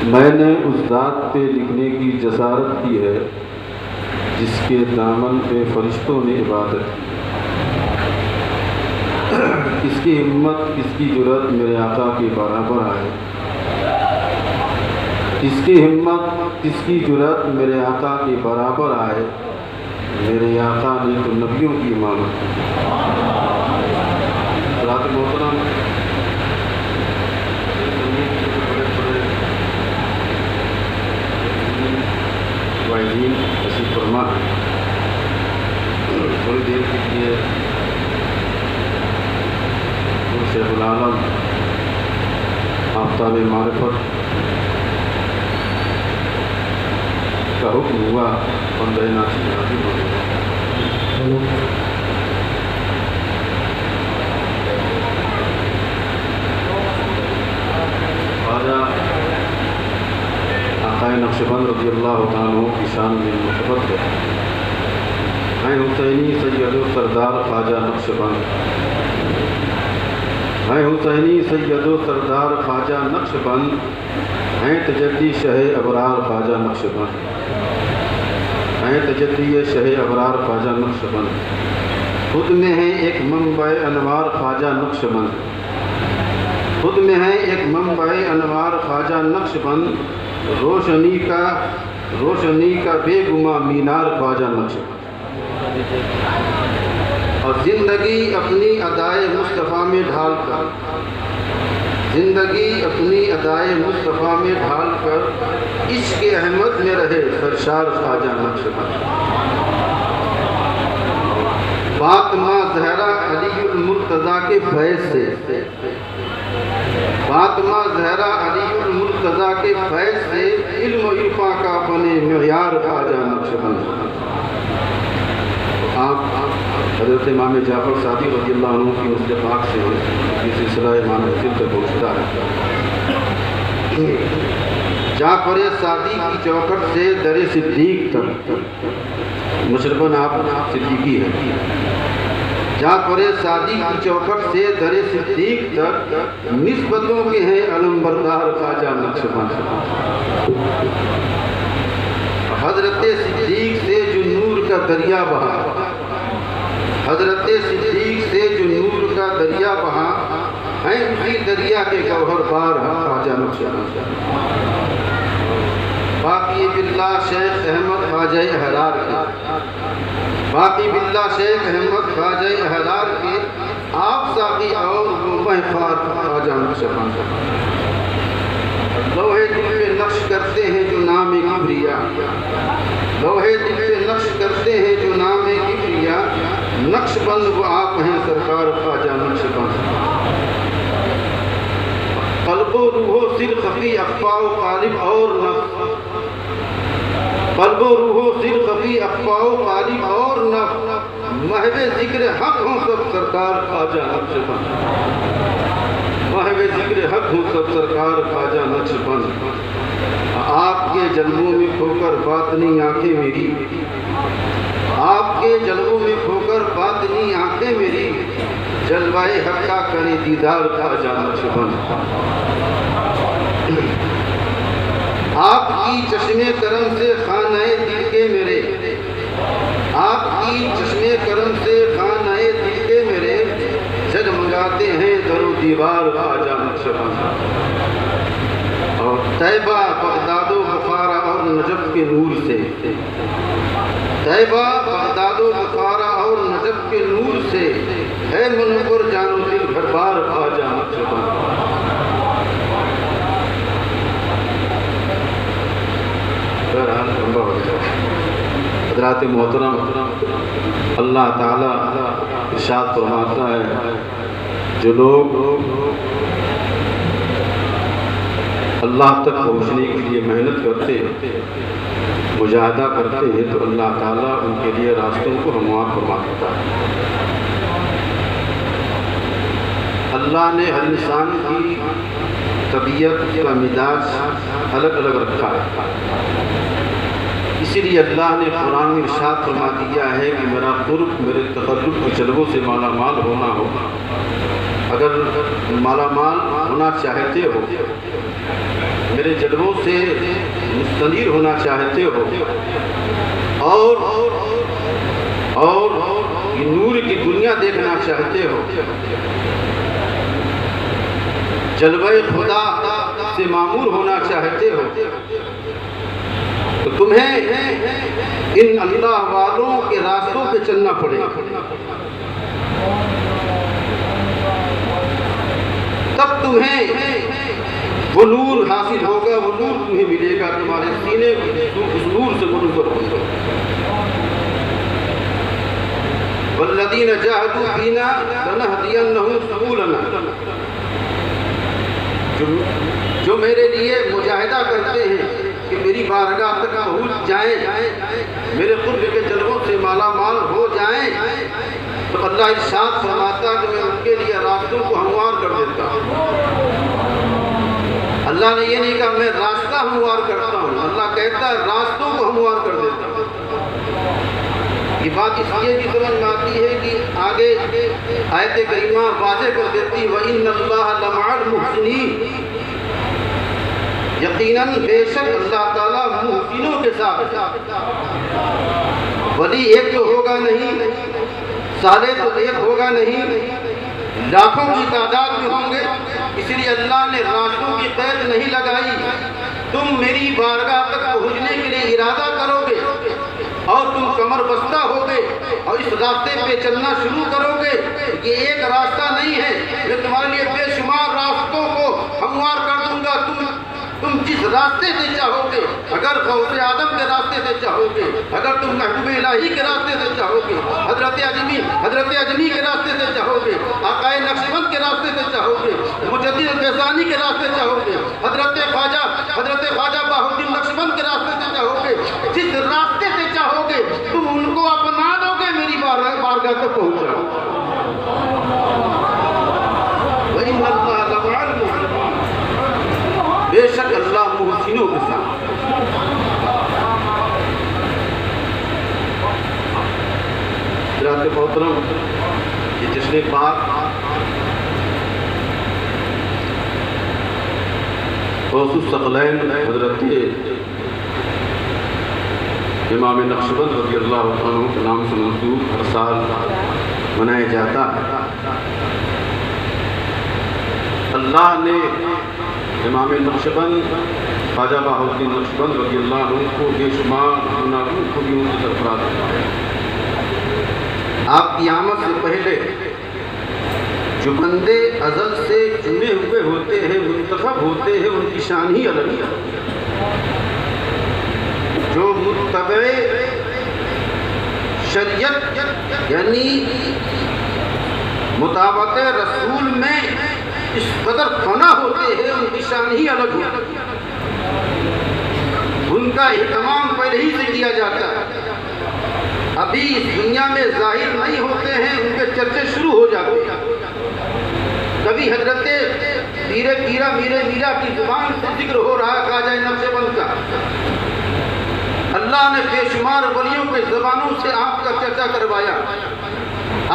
میں نے اس ذات پہ لکھنے کی جسارت کی ہے جس کے دامن پہ فرشتوں نے عبادت کی۔ کس کی ہمت، کس کی جرأت میرے آقا کے برابر آئے، کس کی ہمت، کس کی جرأت میرے آقا کے برابر آئے، میرے آقا نے تو نبیوں کی امامت کی۔ حضرات محترم، وائزین تشریف فرما ہے، تھوڑی دیر کے لیے شیخ العالم آفتاب معرفت کا حکم ہوا بندہ ناصر حاضر ہو گیا۔ خواجہ آقائے نقشبند رضی اللہ تعالیٰ عنہ کی شان میں مرتبط ہے، میں حسینی سید و سردار خواجہ نقشبند، میں حسینی سید و سردار خواجہ نقشبند، ہیں تجلی شہ ابرار خواجہ نقشبند، ہیں تجلی شہ ابرار خواجہ نقشبند، خود میں ہے ایک منبع انوار خواجہ نقشبند، خود میں ہے ایک منبع انوار خواجہ نقشبند، روشنی کا بے گماں مینار خواجہ نقشبند، اور زندگی اپنی ادائے مصطفیٰ میں ڈھال کر، زندگی اپنی ادائے مصطفیٰ میں ڈھال کر عشق احمد میں رہے سرشار خواجہ نقشبند، فاطمہ زہرا علی المرتضیٰ کے فیض سے، فاطمہ زہرا علی المرتضیٰ کے فیض سے علم و عرفاں کا بنے معیار خواجہ نقشبند۔ آپ حضرت امام جعفر صادق رضی اللہ عنہ کی نسل پاک سے یہ سلسلہ امام حسین تک پہنچتا ہے۔ جعفر صادق کی چوکھٹ سے در صدیق تک، مشرباً آپ صدیقی ہے، جعفر صادق کی چوکھٹ سے در صدیق تک نسبتوں کے ہیں علم بردار خواجہ نقشبند۔ حضرت صدیق سے جو نور کا دریا بہا، حضرت صدیق سے جو نور کا دریا بہا، ہیں اسی دریا کے گوہر بار خواجہ نقشبند۔ باقی باللہ شیخ احمد خواجہ احرار کے، باقی باللہ شیخ احمد خواجہ احرار کے، آپ ساقی اور وہ مہفار خواجہ نقشبند۔ لوہے دل پہ نقش کرتے ہیں جو نام کبریا، لوہے دل پہ نقش کرتے ہیں جو نام کبریا، نقش بند وہ آپ ہیں سرکار خواجہ نقشبند۔ قلب و روح و سر خفی اخفا و غالب اور نفس، قلب و روح و سر خفی اخفا و غالب اور نفس، محو ذکر حق ہوں سب سرکار خواجہ نقشبند، محو ذکر حق ہوں سب سرکار خواجہ نقشبند۔ آپ کے جلووں میں کھو کر باطنی آنکھیں میری، آپ کے جلووں میں کھو کر باطنی آنکھیں میری، جلوائے حق کا کرے دیدار خواجہ نقشبند۔ آپ کی چشمے کرم سے خانہ دل کے میرے، آپ کی چشمے کرم سے خانہ دل کے میرے، جگمگاتے ہیں در و دیوار خواجہ نقشبند۔ اور طیبہ بغداد و بخارا اور نجف کے نور سے، طیبہ بغداد و بخارا اور نجف کے نور سے، ہے منور جان و دل گھر بار خواجہ نقشبند۔ حضرات محترم، اللہ تعالیٰ ارشاد فرماتا ہے، جو لوگ اللہ تک پہنچنے کے لیے محنت کرتے ہیں، مجاہدہ کرتے ہیں، تو اللہ تعالیٰ ان کے لیے راستوں کو ہموار فرما دیتا ہے۔ اللہ نے ہر انسان کی طبیعت کا مزاج الگ الگ رکھا ہے، اسی لیے اللہ نے قرآن میں ارشاد فرما دیا ہے کہ میرا قرب میرے تقرب کے جلووں سے مالا مال ہونا ہو، اگر مالا مال ہونا چاہتے ہو، میرے جلووں سے مستنیر ہونا چاہتے ہو اور یہ نور کی دنیا دیکھنا چاہتے ہو، جلوہ خدا سے معمور ہونا چاہتے ہو، تو تمہیں ان اللہ والوں کے راستوں پہ چلنا پڑے گا، تب تمہیں وہ نور حاصل ہوگا، وہ نور تمہیں ملے گا، تمہارے سینے اس نور سے منور ہوگا۔ والذین جاہدوا فینا لنہدینہم سبلنا، جو میرے لیے مجاہدہ کرتے ہیں کہ میری بارگاہ تک پہنچ جائیں، میرے قرب کے جلووں سے مالا مال ہو جائیں، تو اللہ ارشاد فرماتا کہ میں ان کے لیے راستوں کو ہموار کر دیتا ہوں۔ اللہ نے یہ نہیں کہا میں راستہ ہموار کرتا ہوں، اللہ کہتا ہے راستوں کو ہموار کر دیتا ہوں۔ یہ بات اس لیے بھی سمجھ میں آتی ہے کہ آگے آیت کریمہ واضح کر دیتی وَإِنَّ اللَّهَ لَمَعَ الْمُحْسِنِينَ، یقیناً بے شک اللہ تعالیٰ محسنوں کے ساتھ، ولی ایک تو ہوگا نہیں، صالح تو ایک ہوگا نہیں، لاکھوں کی تعداد میں ہوں گے، اس لیے اللہ نے راستوں کی قید نہیں لگائی۔ تم میری بارگاہ تک پہنچنے کے لیے ارادہ کرو گے اور تم کمر بستہ ہوگے اور اس راستے پہ چلنا شروع کرو گے، یہ ایک راستہ نہیں ہے، میں تمہارے لیے بے شمار راستوں کو ہموار کر دوں گا۔ تم جس راستے سے چاہو گے، اگر غوث آدم کے راستے سے چاہو گے، اگر تم محبوب الہی کے راستے سے چاہو گے، حضرت اجمی کے راستے سے چاہو گے، آقا نقشبند کے راستے سے چاہو گے، مجدد فیضانی کے راستے سے چاہو گے، حضرت خواجہ بہاء الدین نقشبند کے راستے سے چاہو گے، جس راستے سے چاہو گے تم ان کو اپنا دو گے، میری بارگاہ تک پہنچاؤ۔ وَإِنَّ اللَّهَ لَمَعَ الْمُحْسِنِينَ، بے شک اللہ محسنوں کے ساتھ۔ حضرات محترم، یہ جشن پاک غوث الثقلین حضرت امام نقشبند رضی اللہ عنہ کے نام سے منسوب ہر سال منایا جاتا ہے۔ اللہ نے امام نقشبند خواجہ بہاء الدین نقشبند رضی اللہ عنہ کو بے شمار گناہوں خوبیوں سے سرفراز کیا۔ آپ کی آمد سے پہلے جو بندے ازل سے چنے ہوئے ہوتے ہیں، منتخب ہوتے ہیں، ان کی شان ہی الگ ہے۔ جو متبع شریعت یعنی مطابق رسول میں اس قدر فنا ہوتے ہیں، ان کی شان ہی الگ ہے، ان کا اہتمام پہلے ہی سے کیا جاتا ہے۔ ابھی اس دنیا میں ظاہر نہیں ہوتے ہیں، ان کے چرچے شروع ہو جاتے ہیں۔ کبھی حضرت پیر پیرا میرے میرا کی زبان سے ذکر ہو رہا ہے خواجہ نقشبند کا، اللہ نے بے شمار ولیوں کے زبانوں سے آپ کا چرچا کروایا۔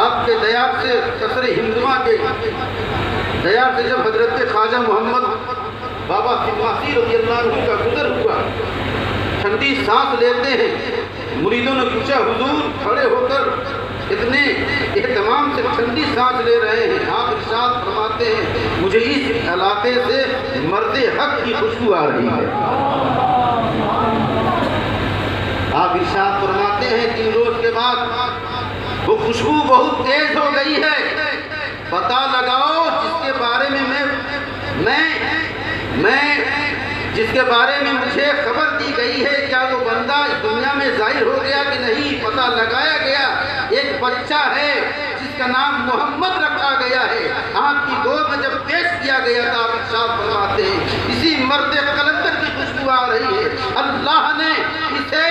آپ کے دیار سے قصر ہندوا کے دیار سے جب حضرت خواجہ محمد بابا سماسی رضی اللہ عنہ کا گزر ہوا، ٹھنڈی سانس لیتے ہیں، مریدوں نے پوچھا حضور کھڑے ہو کر اتنے اہتمام سے ٹھنڈی سانس لے رہے ہیں، آپ ارشاد فرماتے ہیں مجھے اس علاقے سے مرد حق کی خوشبو آ رہی ہے۔ آپ ارشاد فرماتے ہیں 3 روز کے بعد وہ خوشبو بہت تیز ہو گئی ہے، پتہ لگاؤ جس کے بارے میں جس کے بارے میں مجھے خبر دی گئی ہے، کیا وہ بندہ اس دنیا میں ظاہر ہو گیا کہ نہیں؟ پتہ لگایا گیا، ایک بچہ ہے جس کا نام محمد رکھا گیا ہے، آپ کی گود میں جب پیش کیا گیا تھا، آپ ارشاد فرماتے ہیں اسی مرد قلندر کی خوشبو آ رہی ہے۔ اللہ نے اسے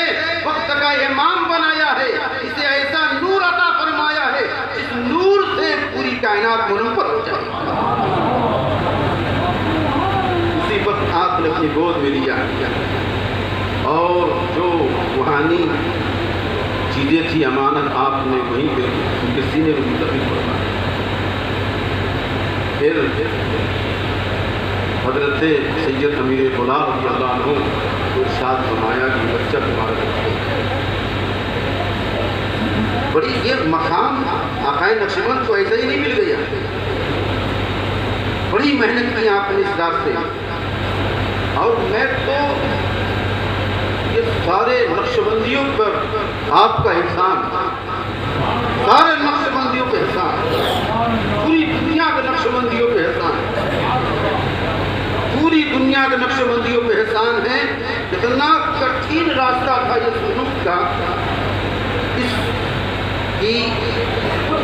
وقت کا امام بنایا ہے، اسے ایسا نور عطا فرمایا ہے جس نور سے پوری کائنات منور ہو جائے۔ اسی وقت آپ نے اپنی گود میں لیا اور جو روحانی چیزیں تھی امانت آپ نے وہیں پہ ان کے سینے میں منتقل کروایا۔ پھر حضرت سید امیر غلام رضی اللہ عنہ کو ارشاد فرمایا کہ بچہ تمہارا بچہ بڑی یہ مقام آقائے نقشبند کو ایسا ہی نہیں مل گیا، بڑی محنت کی آپ نے اس راستے، اور میں تو یہ سارے نقشبندیوں پر آپ کا احسان، سارے نقشبندیوں پہ احسان، پوری دنیا کے نقشبندیوں پہ احسان، پوری دنیا کے نقشبندیوں پہ احسان ہے۔ اتنا کٹھن راستہ تھا یہ سلوک کا، اس کی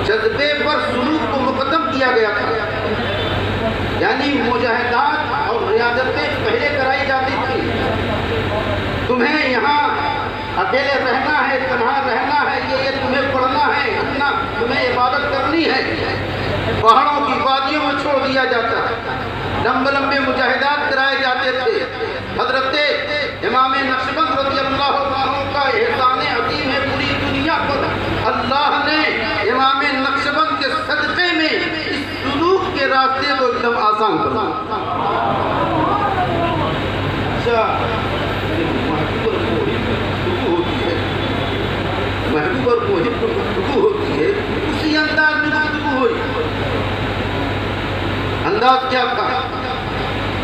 جذبے پر سلوک کو مقدم کیا گیا تھا، یعنی مجاہدات اور ریاضتیں پہلے کرائی جاتی تھی۔ تمہیں یہاں اکیلے رہنا ہے، تنہا رہنا ہے، یہ تمہیں پڑھنا ہے، اتنا تمہیں عبادت کرنی ہے، پہاڑوں کی وادیوں میں چھوڑ دیا جاتا ہے، لمبے لمبے مجاہدات کرائے جاتے تھے۔ حضرت امام نقشبند رضی اللہ عنہ کا احسان عظیم ہے پوری دنیا پر، اللہ نے امام نقشبند کے صدقے میں اس سلوک کے راستے کو ایک دم آسان کر دیا۔ محبوب اور محب کو گفتگو ہوتی ہے، اسی انداز میں گفتگو ہوئی۔ انداز کیا تھا؟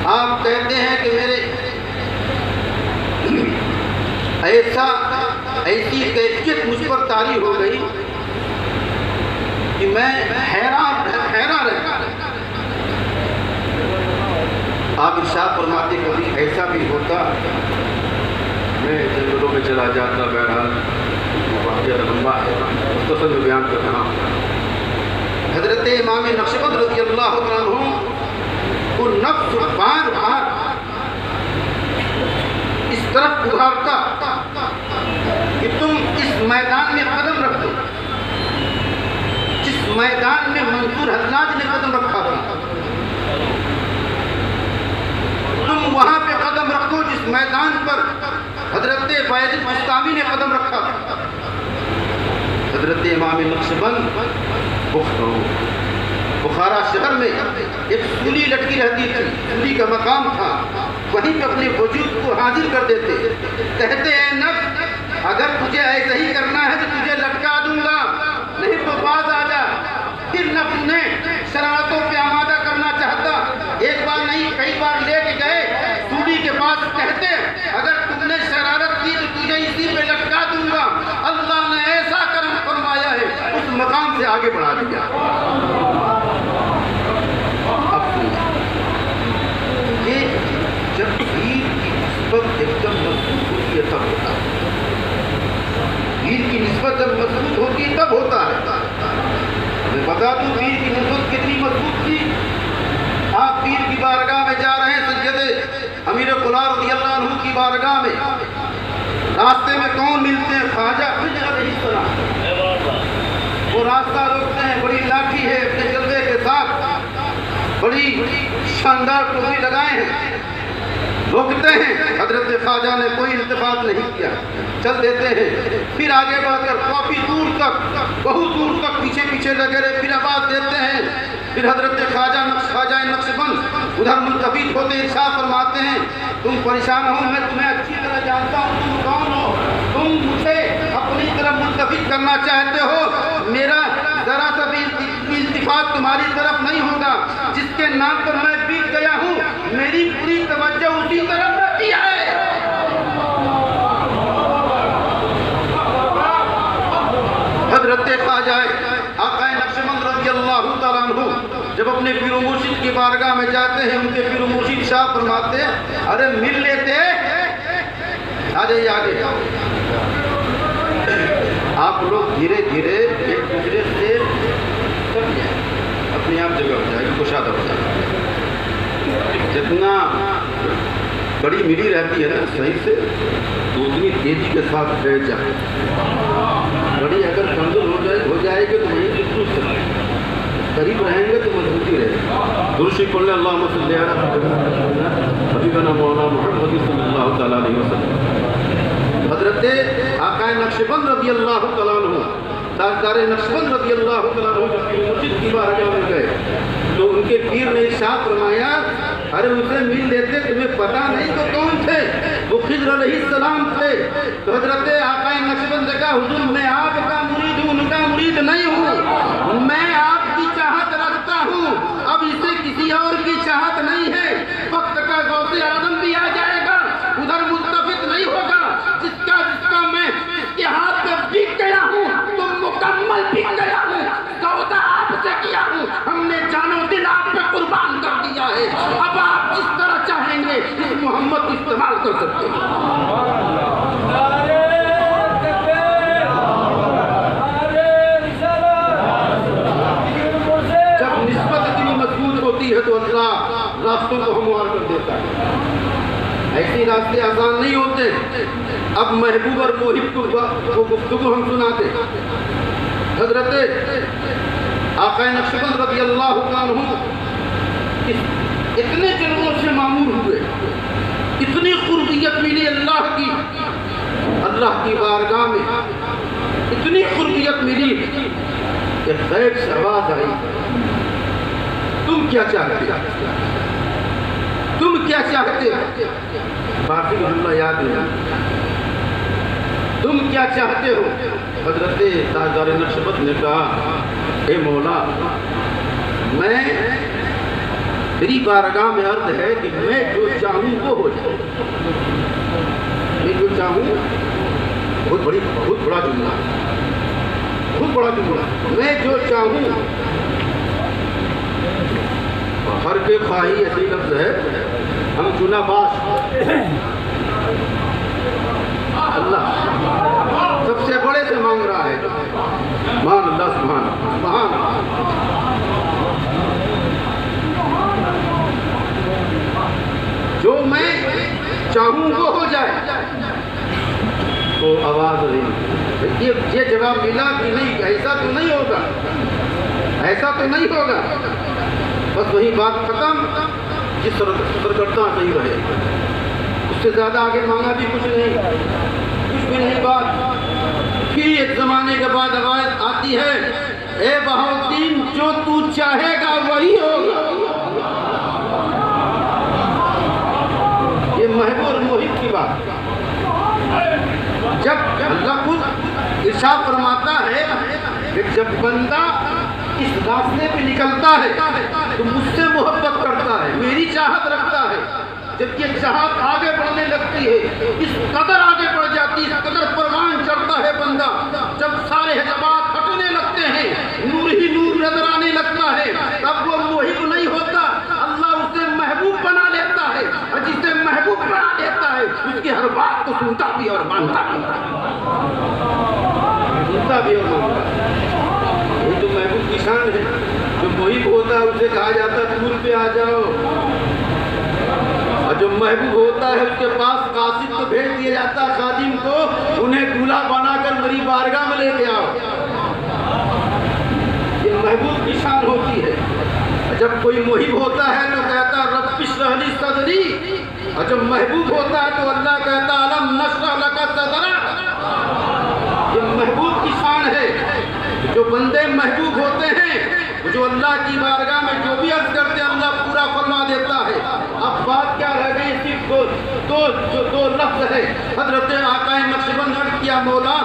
آپ کہتے ہیں کہ میرے ایسی کیفیت مجھ پر طاری ہو گئی کہ میں حیران رہ گیا۔ آپ ارشاد فرماتے کبھی ایسا بھی ہوتا، میں جنگلوں میں چلا جاتا، بہرحال واقعہ لمبا ہے، مختصر میں بیان کر رہا ہوں۔ حضرت امام نقشبند رضی اللہ عنہ کو نفس بار بار اس طرف ابھارتا کہ تم اس میدان میں قدم رکھ دو جس میدان میں منصور حلاج نے قدم رکھا تھا، تم وہاں پہ قدم رکھو جس میدان پر حضرت فیض بستامی نے قدم رکھا تھا۔ حضرت امام نقشبند بخارا شہر میں ایک سولی لٹکی رہتی تھی، سولی کا مقام تھا، وہیں پہ اپنے وجود کو حاضر کر دیتے، کہتے ہیں نفس اگر تجھے ایسا ہی کرنا ہے تو تجھے لٹکا دوں گا، نہیں تو باز آ جا۔ پھر نفس نے شرارتوں پہ آمادہ کرنا چاہتا، ایک بار نہیں کئی بار لے کے گئے سولی کے پاس، کہتے اگر تم نے شرارت کی تو تجھے اسی پہ لٹکا دوں گا۔ اللہ نے ایسا کرم فرمایا ہے، اس مقام سے آگے بڑھا دیا۔ یہ جب پیر کی نسبت ایک دم مضبوط ہوتی ہے تب ہوتا ہے، پیر کی نسبت جب مضبوط ہوتی ہے تب ہوتا ہے۔ میں بتا دوں پیر کی نسبت کتنی مضبوط تھی۔ آپ پیر کی بارگاہ میں جا رہے ہیں، سید امیر غلام رضی اللہ عنہ کی بارگاہ میں، راستے میں کون ملتے ہیں؟ خواجہ علیہ السلام۔ وہ راستہ روکتے ہیں، بڑی لاٹھی ہے اپنے جلوے کے ساتھ، بڑی شاندار ٹوپی لگائے ہیں، روکتے ہیں۔ حضرت خواجہ نے کوئی التفات نہیں کیا، چل دیتے ہیں۔ پھر آگے بڑھ کر کافی دور تک، بہت دور تک پیچھے پیچھے لگے رہے، پھر آواز دیتے ہیں۔ پھر حضرت خواجہ نقشبند ادھر ملتفت ہوتے ارشاد فرماتے ہیں تم پریشان ہو، میں تمہیں اچھی طرح جانتا ہوں، تم کون ہو، تم مجھے اپنی طرف ملتفت کرنا چاہتے ہو، میرا ذرا سا بھی التفات تمہاری طرف نہیں ہوگا، جس کے نام پر میں بیت گیا ہوں میری پوری توجہ اسی طرف رہتی ہے۔ حضرت خواجہ آقا نقشبند رضی اللہ تعالیٰ عنہ جب اپنے پیر و مرشد کی بارگاہ میں جاتے ہیں، ان کے پیر و مرشد شاہ فرماتے ہیں ارے مل لیتے، آ جائیے آگے۔ آپ لوگ دھیرے دھیرے ایک دوسرے سے اپنے آپ جگہ ہو جائے گی، کشادہ ہو جائے گی۔ جتنا بڑی ملی رہتی ہے نا صحیح سے، تو اتنی تیزی کے ساتھ بیٹھ جائے۔ بڑی اگر کمزور ہو جائے گی تو وہیں سے درست رہے گی، قریب رہیں گے تو مضبوطی رہے گی۔ درشی پڑھ اللہم صلی علی حبیبنا مولانا محمد صلی اللہ تعالیٰ علیہ وسلم۔ حضرت آقا نقشبند رضی اللہ تعالیٰ عنہ، تاجدار نقشبند رضی اللہ تعالیٰ عنہ جب پیر مرشد کی بارگاہ میں گئے تو ان کے پیر نے ارشاد فرمایا ارے اسے مل لیتے تمہیں پتا نہیں تو کون تھے؟ وہ خضر علیہ السلام تھے. تو حضرت آقا نقشبند کا حضور میں آپ کا مرید ہوں، ان کا مرید نہیں ہوں، میں آپ کی چاہت رکھتا ہوں، اب اسے کسی اور کی چاہت نہیں ہے. وقت کا غوث اعظم بھی آ جائے گا، ادھر ملتفت نہیں ہوگا. جس کا میں اس کے ہاتھ میں بک گیا ہوں تو مکمل بک گیا ہوں. سودا آپ سے کیا ہوں، ہم نے جان و دل آپ پہ قربان کر دیا ہے. اب آپ جس طرح چاہیں گے اس محمد کو استعمال کر سکتے ہیں. جب نسبت اتنی مضبوط ہوتی ہے تو اللہ راستوں کو ہموار کر دیتا ہے. ایسی راستے آسان نہیں ہوتے. اب محبوب اور محب کو گفتگو ہم سناتے. حضرت آقا نقشبند رضی اللہ عنہ اتنے جلووں سے معمور ہوئے، اتنی قربیت ملی اللہ کی بارگاہ میں، اتنی قربیت ملی کہ غیب سے آواز آئی، تم کیا چاہتے ہو؟ تم کیا چاہتے ہو؟ باقی جملہ یاد نہیں. تم کیا چاہتے ہو؟ حضرت تاجدار نقشبند نے کہا اے مولا، میری بارگاہ میں عرض ہے کہ میں جو چاہوں وہ ہو جائے. میں جو چاہوں، بہت بڑا جملہ، بہت بڑا جملہ. میں جو چاہوں، ہر کے خواہی ایسی لفظ ہے، ہم چنا باش. اللہ سب سے بڑے سے مانگ رہا ہے. مان اللہ سبحان سبحان. جو میں چاہوں وہ ہو جائے. تو آواز نہیں، یہ جواب ملا کہ نہیں، ایسا تو نہیں ہوگا، ایسا تو نہیں ہوگا. بس وہی بات ختم. جس طرح کرتا صحیح رہے، اس سے زیادہ آگے مانگا بھی کچھ نہیں، کچھ بھی نہیں بات. پھر ایک زمانے کے بعد آواز آتی ہے اے بہاؤالدین، جو تو چاہے گا وہی ہوگا. یہ محبوب اور محب کی بات. جب اللہ خود ارشاد فرماتا ہے کہ جب بندہ اس راستے پہ نکلتا ہے تو مجھ سے محبت کرتا ہے، میری چاہت رکھتا ہے. جب یہ چاہت آگے بڑھنے لگتی ہے، اس قدر آگے بڑھ جاتی ہے، اس قدر پروان چڑھتا ہے بندہ، جب سارے حجابات ہٹنے لگتے ہیں، نور ہی نور نظر آنے لگتا ہے، تب وہ محب نہیں ہوتا، اللہ اسے محبوب بنا لیتا ہے. اور جسے محبوب بنا لیتا ہے اس کی ہر بات کو سنتا بھی اور مانتا بھی. سنتا بھی اور مانتا بھی. یہ تو محبوب کی شان ہے. جو محب ہوتا ہے اسے کہا جاتا ہے دور پہ آ جاؤ، اور جو محبوب ہوتا ہے اس کے پاس قاصد کو بھیج دیا جاتا ہے، خادم کو، انہیں دولہا بنا کر میری بارگاہ میں لے کے آؤ. یہ محبوب کی شان ہوتی ہے. جب کوئی محب ہوتا ہے تو کہتا رب اشرح لی صدری، اور جب محبوب ہوتا ہے تو اللہ کہتا الم نشرح لک صدرک. یہ محبوب کی شان ہے. جو بندے محبوب ہوتے ہیں، جو اللہ کی بارگاہ میں جو بھی عرض کرتے ہیں اللہ پورا فرما دیتا ہے. اب بات کیا رہ گئی؟ صرف دو لفظ ہے. حضرت آقا نقشبند عرض کیا مولا،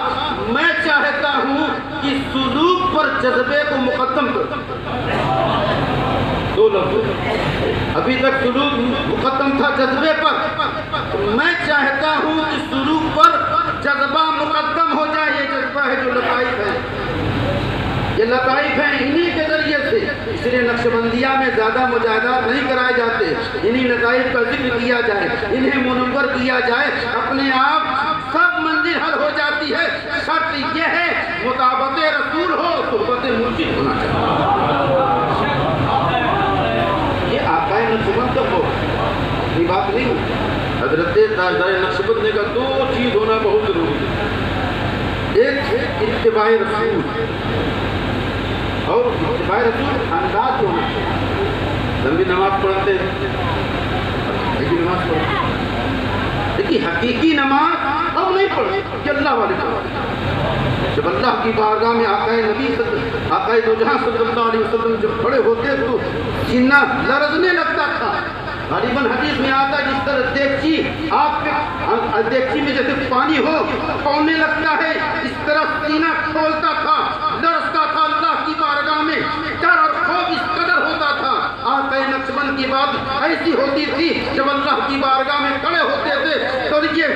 میں چاہتا ہوں کہ سلوک پر جذبے کو مقدم کر. دو لفظ. ابھی تک سلوک مقدم تھا جذبے پر، میں چاہتا ہوں کہ سلوک پر جذبہ مقدم ہو جائے. یہ جذبہ ہے جو لطائف ہے، یہ لطائف ہیں، انہی کے ذریعے سے. اس لیے نقشبندیہ میں زیادہ مجاہدات نہیں کرائے جاتے. انہی لطائف کا ذکر کیا جائے، انہیں منور کیا جائے، اپنے آپ سب منزل حل ہو جاتی ہے. شرط یہ ہے مطابقت رسول ہو، صحبت مرشد ہونا چاہیے. یہ آقا نقشبند ہو، یہ بات نہیں. حضرت تاجدار نقشبند نے کہا دو چیز ہونا بہت ضروری ہے. ایک اتباع رسول، اور اتباع رسول انداز ہونا چاہیے. لمبی نماز پڑھتے ہیں، حقیقی نماز پڑھتے ہیں، لیکن حقیقی نماز ہم نہیں پڑھتے کہ اللہ والے پڑھتے. جب اللہ کی بارگاہ میں آقائے دو جہاں صلی اللہ علیہ وسلم جب کھڑے ہوتے تو سینہ لرزنے لگتا تھا. غالباً حدیث میں آتا ہے جس طرح دیگچی آگ پہ دیگچی میں جیسے پانی ہو کھولنے لگتا ہے، اس طرح سینہ کھولتا تھا، لرزتا تھا اللہ کی بارگاہ میں، ڈر اور خوف اس قدر ہوتا تھا۔ آقا نقشبند کی بات ایسی ہوتی تھی جب اللہ کی بارگاہ میں کھڑے ہوتے تھے تو یہ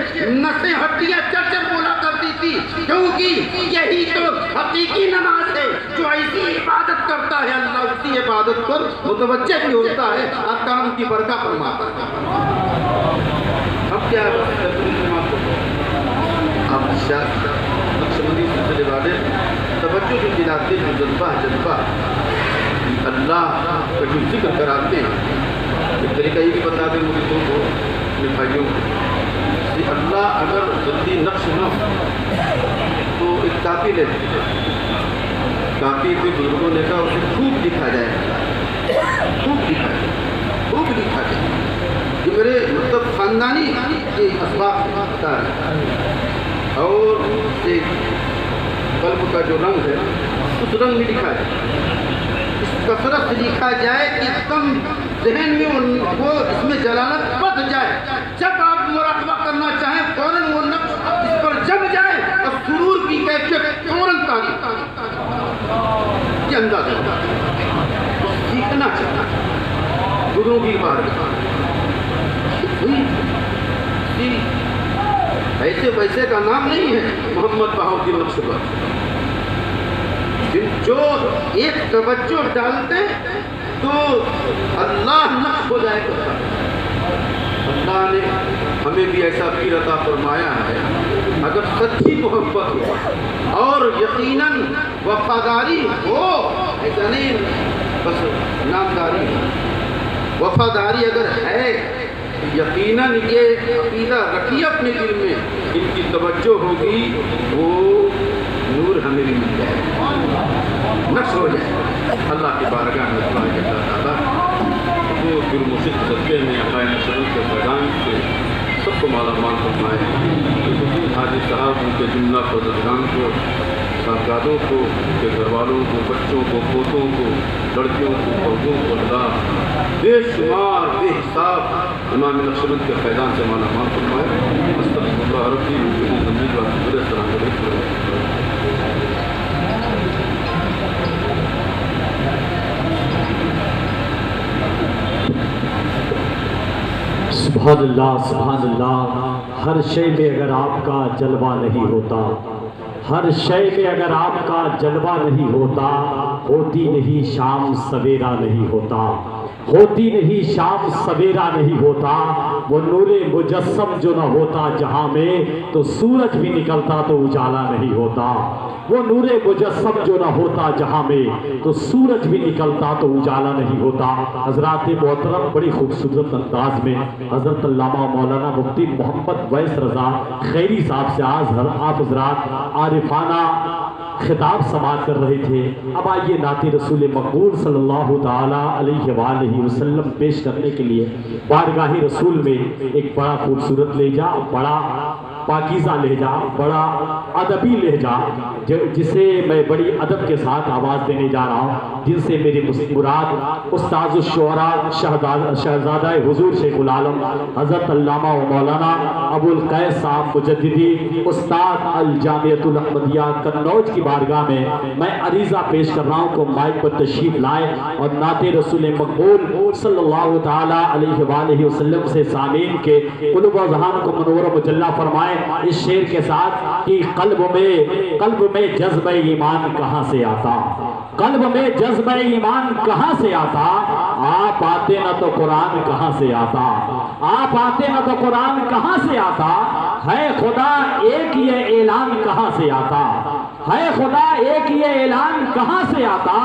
نسیں ہڈیاں چرچر بولا کرتی تھی، کیونکہ یہی تو حقیقی نماز ہے۔ جو ایسی عبادت کرتا ہے اللہ اسی عبادت پر متوجہ بھی ہوتا ہے، احکام کی برکت فرماتا ہے۔ اب کیا ہے اب نقشبندی سلسلے والے توجہ جو دلاتے ہیں، جذبہ اللہ کا جو ذکر کراتے ہیں، ایک طریقہ یہ بھی بتا دیں مجھے تو اپنے بھائیوں کہ اللہ اگر جلدی نقش نہ ہو تو ایک کاپی لیتے ہیں، کاپی پہ بزرگوں نے کہا اسے خوب لکھا جائے، خوب لکھا جائے۔ یہ میرے مطلب خاندانی یہ اسباب ہوتا ہے، اور قلب کا جو رنگ ہے اس رنگ میں لکھا جائے، اس کثرت سے لکھا جائے کہ ایک دم ذہن میں وہ اس میں جلالت بڑھ جائے، جب آپ مراقبہ کرنا چاہیں فوراً وہ نقش اس پر جم جائے اور سرور کی کیفیت فوراً تعریف یہ اندازہ سیکھنا چاہیے گرو کی بات۔ ایسے ویسے کا نام نہیں ہے محمد بہاؤالدین نقشبند، جو ایک توجہ ڈالتے تو اللہ نقش ہو جائے گا۔ اللہ نے ہمیں بھی ایسا پیر عطا فرمایا ہے، اگر سچی محبت ہو اور یقیناً وفاداری ہو، ایسا نہیں بس نامداری، وفاداری اگر ہے یقیناً یہ عقیدہ رکھیے اپنے دل میں، ان کی توجہ ہوگی وہ نور ہمیں بھی مل جائے، نقش ہو جائے اللہ کی بارگاہ میں۔ اللہ تعالیٰ وہ پھر مرشد صدقے میں عقائد نقشبند کے فیضان سے سب کو مالا مال فرمائے۔ حاجی صاحب ان کے جملہ فضلگان کو، صاحبزادوں کو، ان کے گھر والوں کو، بچوں کو، پوتوں کو، لڑکیوں کو، فوجوں کو اللہ بے شمار بے حساب امام نقشبند کے فیضان سے مالا مال فرمائے۔ استغفر اللہ ربی من ذنبی و اتوب الیہ۔ السلام علیکم۔ سبحان اللہ سبحان اللہ۔ ہر شے میں اگر آپ کا جلوہ نہیں ہوتا، ہر شے میں اگر آپ کا جلوہ نہیں ہوتا، ہوتی نہیں شام سویرا نہیں ہوتا، ہوتی نہیں شام سویرا نہیں ہوتا۔ وہ نور مجسم جو نہ ہوتا جہاں میں تو سورج بھی نکلتا تو اجالا نہیں ہوتا، وہ نور مجسم جو نہ ہوتا جہاں میں تو سورج بھی نکلتا تو اجالا نہیں ہوتا۔ حضرات محترم بڑی خوبصورت انداز میں حضرت علامہ مولانا مفتی محمد ویس رضا خیری صاحب سے آج آپ حضرات عارفانہ خطاب سماعت کر رہے تھے۔ اب آئیے نعت رسول مقبول صلی اللہ تعالیٰ علیہ وآلہ وسلم پیش کرنے کے لیے بارگاہ رسول میں ایک بڑا خوبصورت لہجہ، بڑا پاکیزہ لہجہ، بڑا ادبی لہجہ، جسے میں بڑی ادب کے ساتھ آواز دینے جا رہا ہوں، جن سے میری مراد استاذ الشعراء شہزادہ حضور شیخ العالم حضرت علامہ و مولانا ابو القیس صاحب مجددی استاد الجامعۃ الاحمدیہ قنوج کی بارگاہ میں عریضہ پیش کر رہا ہوں کو مائک پر تشریف لائے اور نعت رسول مقبول صلی اللہ تعالیٰ علیہ وآلہ وسلم سے سامعین کے قلوب و اذہان کو منور و مجلہ فرمائے اس شعر کے ساتھ کہ قلب میں جذبہ ایمان کہاں سے آتا، قلب میں جذبہ ایمان کہاں سے آتا، آپ آتے نہ تو قرآن کہاں سے آتا، آپ آتے نہ تو قرآن کہاں سے آتا، ہے خدا ایک یہ اعلان کہاں سے آتا، ہے خدا ایک یہ اعلان کہاں سے آتا،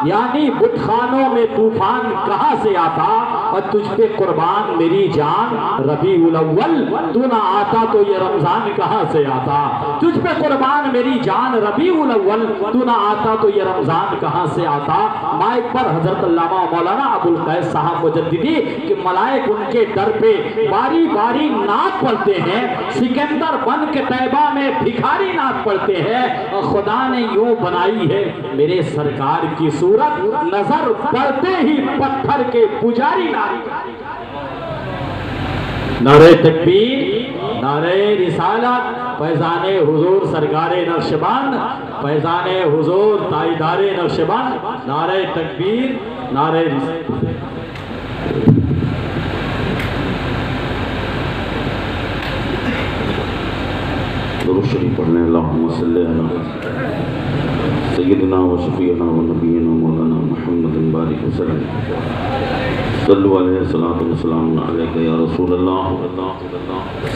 یعنی بت خانوں میں طوفان کہاں سے آتا، اور تجھ پہ قربان میری جان ربیع الاول تو نہ آتا تو یہ رمضان کہاں سے آتا، تجھ پہ قربان میری جان ربیع الاول تو نہ آتا تو یہ رمضان کہاں سے آتا۔ مائک پر حضرت علامہ مولانا ابو القیس صاحب مجددی کہ ملائک ان کے در پہ باری باری نعت پڑھتے ہیں، سکندر بن کے طیبہ میں بھکاری نعت پڑھتے ہیں، اور خدا نے یوں بنائی ہے میرے سرکار کی صورت، نظر پڑتے ہی پتھر کے پجاری نعت۔ نعرہ تکبیر، نعرہ رسالت، فیضان حضور سرکار نقشبند، فیضان حضور تائیدار نقشبند، نعرہ تکبیر، نعرہ رسالت۔ درود شریف پڑھنے اللہم صلی علی سیدنا و شفیعنا و نبینا مولانا محمد بارک وسلم صلو علیہ الصلاۃ والسلام علیک یا رسول اللہ،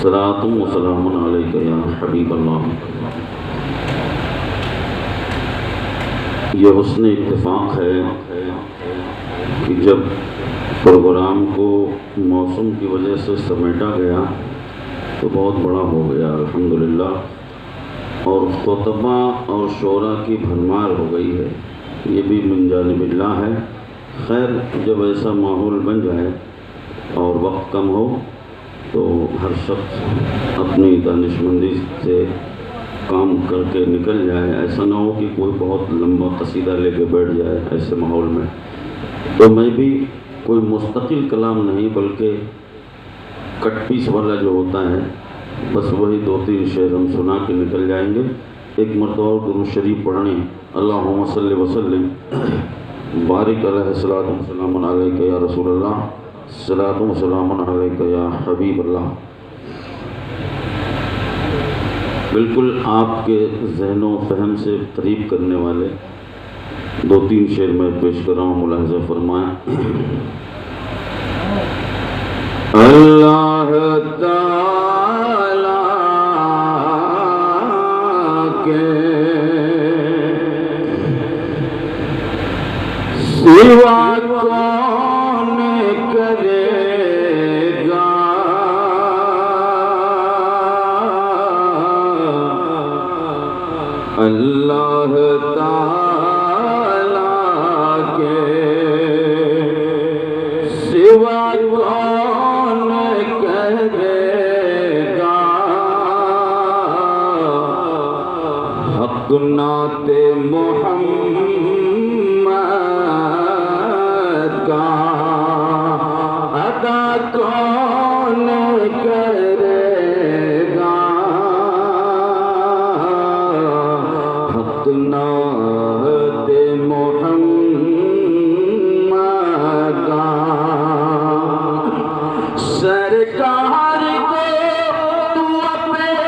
صلاۃ و سلام علیک یا حبیب اللہ۔ یہ حسن اتفاق ہے کہ جب پروگرام کو موسم کی وجہ سے سمیٹا گیا تو بہت بڑا ہو گیا الحمدللہ، اور خطبہ اور شعراء کی بھرمار ہو گئی ہے، یہ بھی من جانب اللہ ہے۔ خیر، جب ایسا ماحول بن جائے اور وقت کم ہو تو ہر شخص اپنی دانشمندی سے کام کر کے نکل جائے، ایسا نہ ہو کہ کوئی بہت لمبا قصیدہ لے کے بیٹھ جائے ایسے ماحول میں۔ تو میں بھی کوئی مستقل کلام نہیں بلکہ کٹ پیس والا جو ہوتا ہے بس وہی 2-3 شعر ہم سنا کے نکل جائیں گے۔ ایک مرتبہ اور درود شریف پڑھنے، اللہم صلی وسلم بارک علیہ الصلاۃ والسلام علیک یا رسول اللہ، صلاۃ و سلام علیک یا حبیب اللہ۔ بالکل آپ کے ذہن و فہم سے قریب کرنے والے 2-3 شعر میں پیش کر رہا ہوں، ملاحظہ فرمائیں۔ اللہ تعالیٰ کے سوا کون کرے گا، اللہ تعالیٰ کے سوا کون کرے گا، حق نعت محمد کا ادا کون کرے گا، حق نعت محمد کا سرکار کو تو اپنا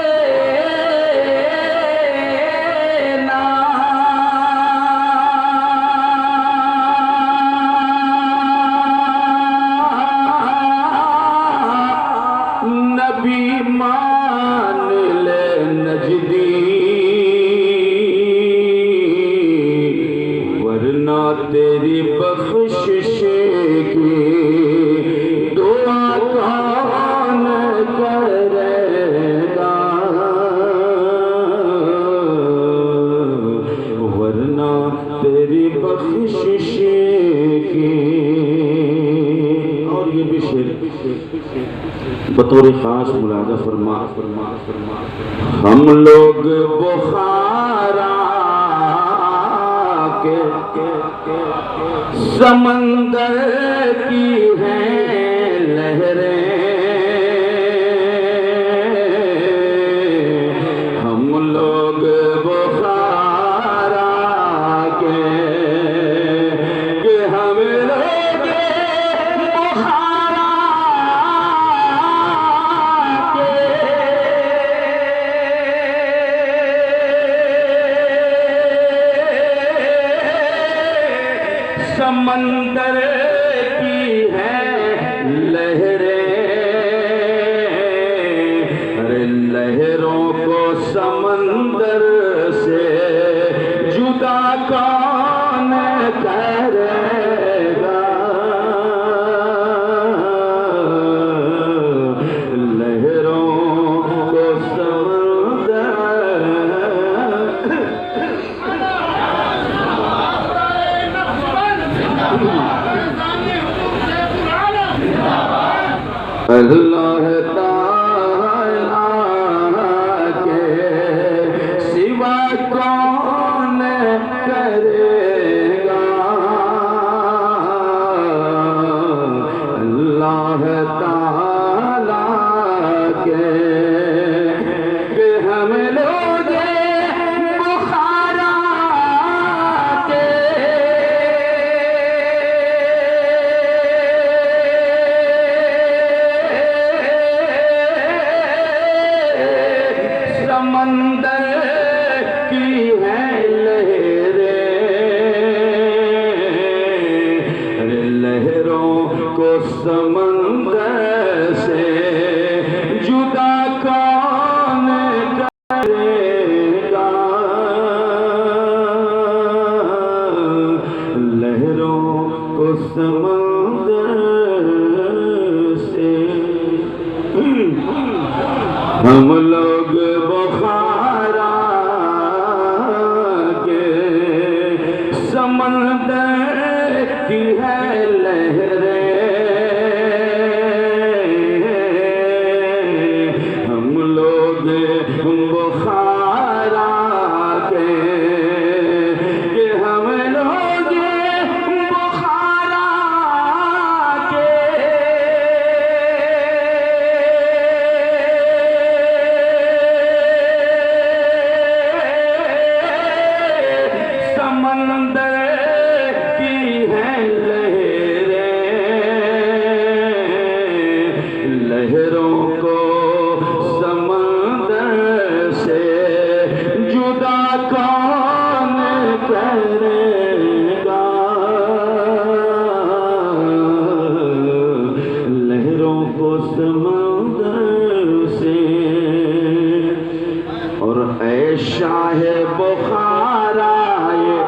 نبی مان لے نجدی، ورنہ تیری بخشش کی دعا کون کرے گا، ورنہ تیری بخشش کی۔ اور یہ بھی شعر بطور خاص ملاحظہ فرما، ہم لوگ بخارا کے سمندر کی ہیں لہریں، ہم لوگ بخارا کے کہ ہم لوگ بخارا سمندر کی ہے لہریں، ارے لہروں کو سمندر سے جدا کون کرے گا، لہروں کو سمندر اللہ تعالیٰ کے ہم لوگ بخارا کے سمندر کی ہے لہریں، ہم لوگ بخارا کے کہ ہم لوگ بخارا کے سمندر کی ہے لہریں، لہروں کو سمندر سے جدا کون کرے گا، لہروں کو سمندر سے۔ اور اے شاہ بخارا یہ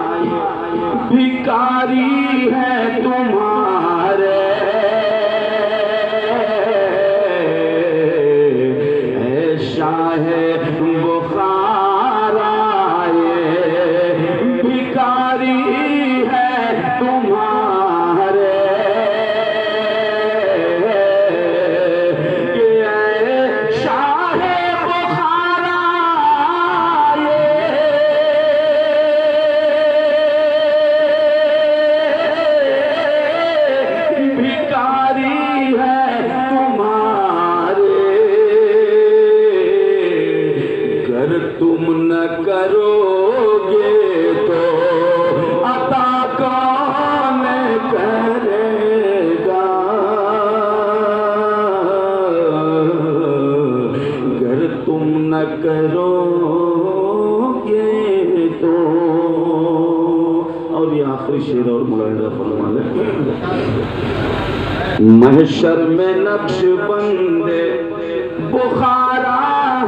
بھکاری ہے تمہارے، اے شاہ بخارا یہ بھکاری ہے تمہارے، کہ اے شاہ بخارا بھکاری ہے تمہارے، گر تم نہ کرو گے تو عطا کون کرے گا، گر تم نہ کرو گے تو۔ اور یہ آخری شعر اور ملاحظہ فرما لیں، محشر میں نقش بندے بخارا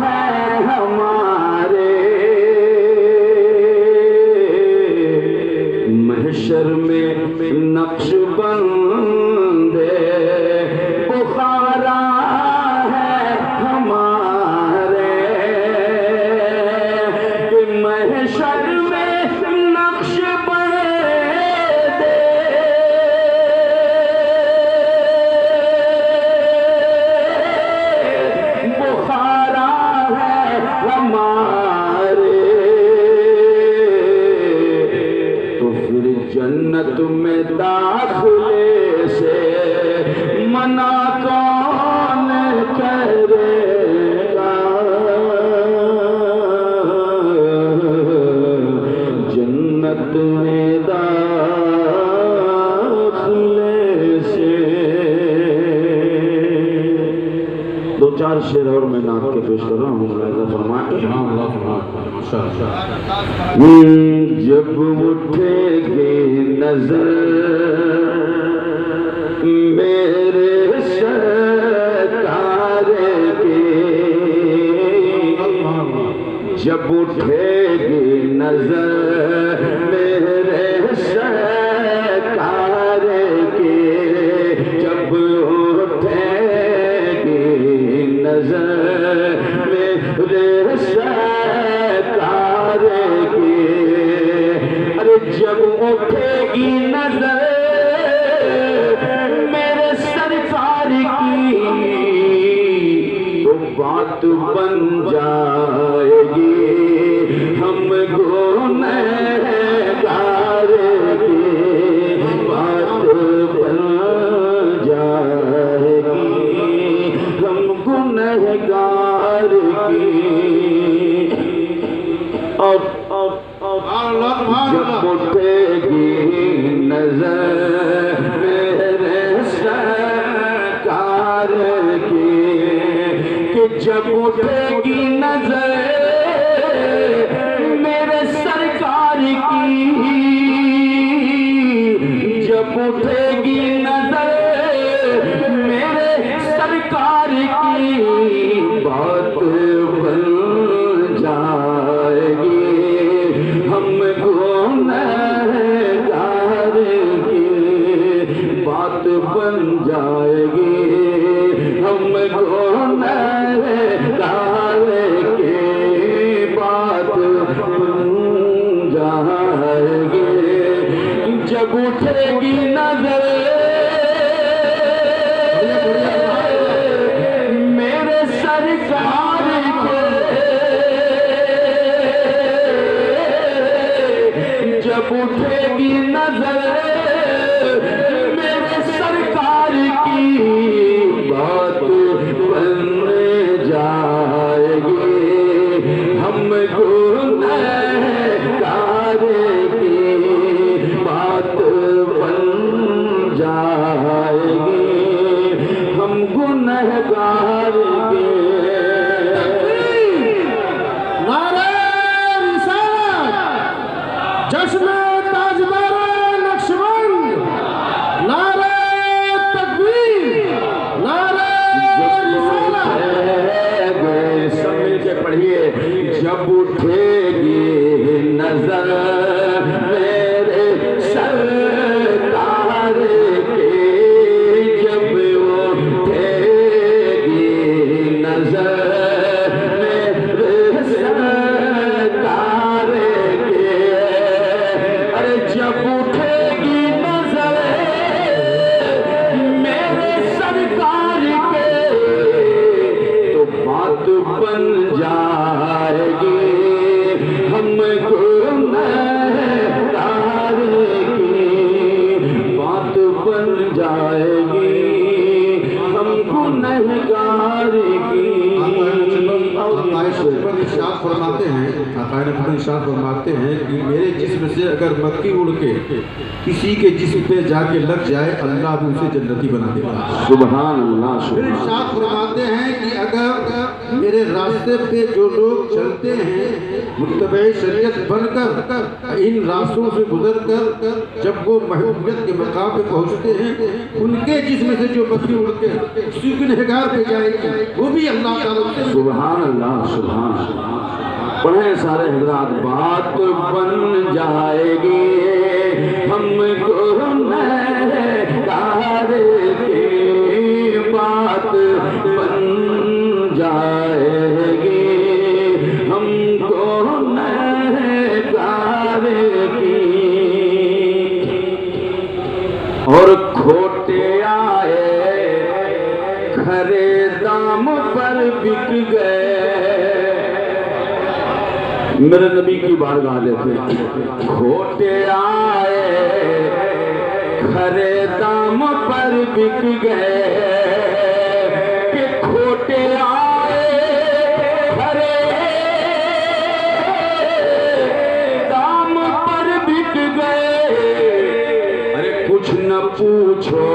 ہے ہمارے، محشر میں نقش بندے بخارا ہے ہمارے، کہ محشر میں نقش بندے بخارا ہے ہمارے، تو پھر جنت میں داخلے سے منع کون کرے گا، جنت میں داخلے سے۔ دو چار شعر اور میں نعت کے پیش کر رہا ہوں، ملاحظہ فرمائیں۔ جب اٹھے گی نظر میرے سرکار کی، جب اٹھے گی نظر میرے سرکار کی، جب اٹھے گی نظر میرے سرکار کی، ارے جب اٹھے گی نظر میرے سرکار کی، تو بات بن جائے گی ہم گنہگار کی، بات بن جائے گی ہم گنہگار کی۔ اور جب اٹھے گی نظر میرے سرکار کی، کہ جب اٹھے گی نظر میرے سرکار کی، جب اٹھے گی نظر میرے سرکار کی، بات بن جائے گی ہم گنہگار کی، بات بن جائے گی ہم گنہگار جب اٹھے گی نظر میرے سرکار کی بات بننے جائے گی ہم گنہگار کی بات بن جائے گی ہم گنہگار کی جشن تاجدار نقشبند نعرہ تکبیر نعرہ رسالت سب مل کے پڑھیے جب اٹھے گی نظر میرے سرکار کے جب اٹھے گی نظر میرے سرکار کے ارے جب اٹھے گی نظر میرے سرکار کے تو بات بن جائے گی ہم گنہگار کی بات بن جائے گی ہم گنہگار کی ارشاد فرماتے ہیں عقائد ارشاد فرماتے ہیں کہ میرے جسم سے اگر مکھی اڑ کے کسی کے جسم پہ جا کے لگ جائے اللہ بھی اسے جنتی بنا دے گا سبحان اللہ پھر ارشاد فرماتے ہیں کہ اگر میرے راستے پہ جو لوگ چلتے ہیں متبع شریعت بن کر ان راستوں سے گزر کر جب وہ محبوبیت کے مقام پہ پہنچتے ہیں ان کے جسم سے جو مکھی اڑ کے اسی گنہگار پہ جائے گی وہ بھی اللہ تعالیٰ سے سبحان اللہ سبحان اللہ پڑھیں سارے حضرات بات بن جائے گی ہم گنہگار کی بات بن جائے گی ہم گنہگار کی اور کھوٹے آئے کھرے دام پر بک گئے میرے نبی کی بارگاہ لیتے کھوٹے آئے کھرے دام پر بک گئے کہ کھوٹے آئے کھرے دام پر بک گئے ارے کچھ نہ پوچھو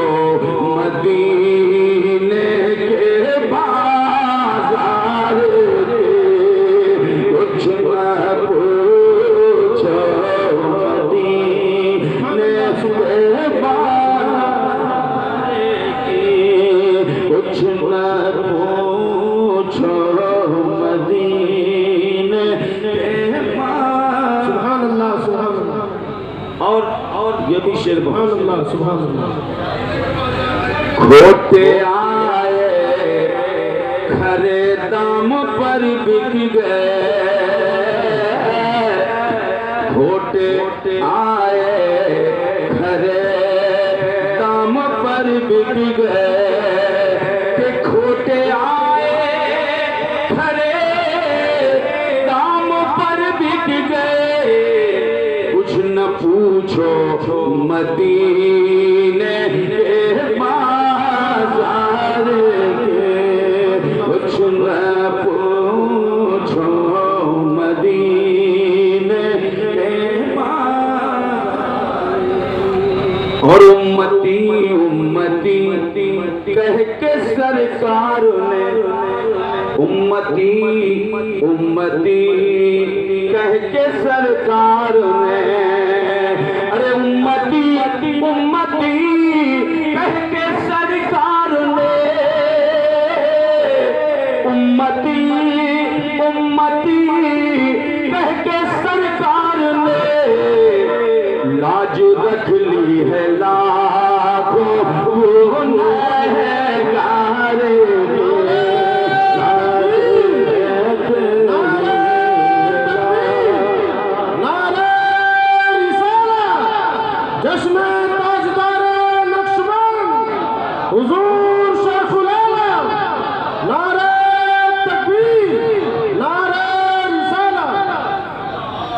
مدینے کے بازار کچھ نہ پوچھو مدینے کے بازار کچھ نہ پوچھو مدینے کے بازار سبحان اللہ سبحان اللہ اور یہ بھی شعر سبحان اللہ سبحان اللہ کھوٹے آئے کھرے دام پر بک گئے کھوٹے آئے کھرے دام پر بک گئے کہ کھوٹے آئے کھرے دام پر بک گئے کچھ نہ پوچھو مدینے کے بازار کے کچھ نہ پوچھو مدینے کے بازار اور امتی امتی کہہ کے سرکار نے امتی امتی کہہ کے سرکار نے ارے امتی امتی کہہ کے سرکار نے امتی امتی کہہ کے سرکار نے لاج رکھ لی ہے لاکھوں گنہگار جشن تاجدار نقشبند حضور شیخ العالم نعرہ تکبیر نعرہ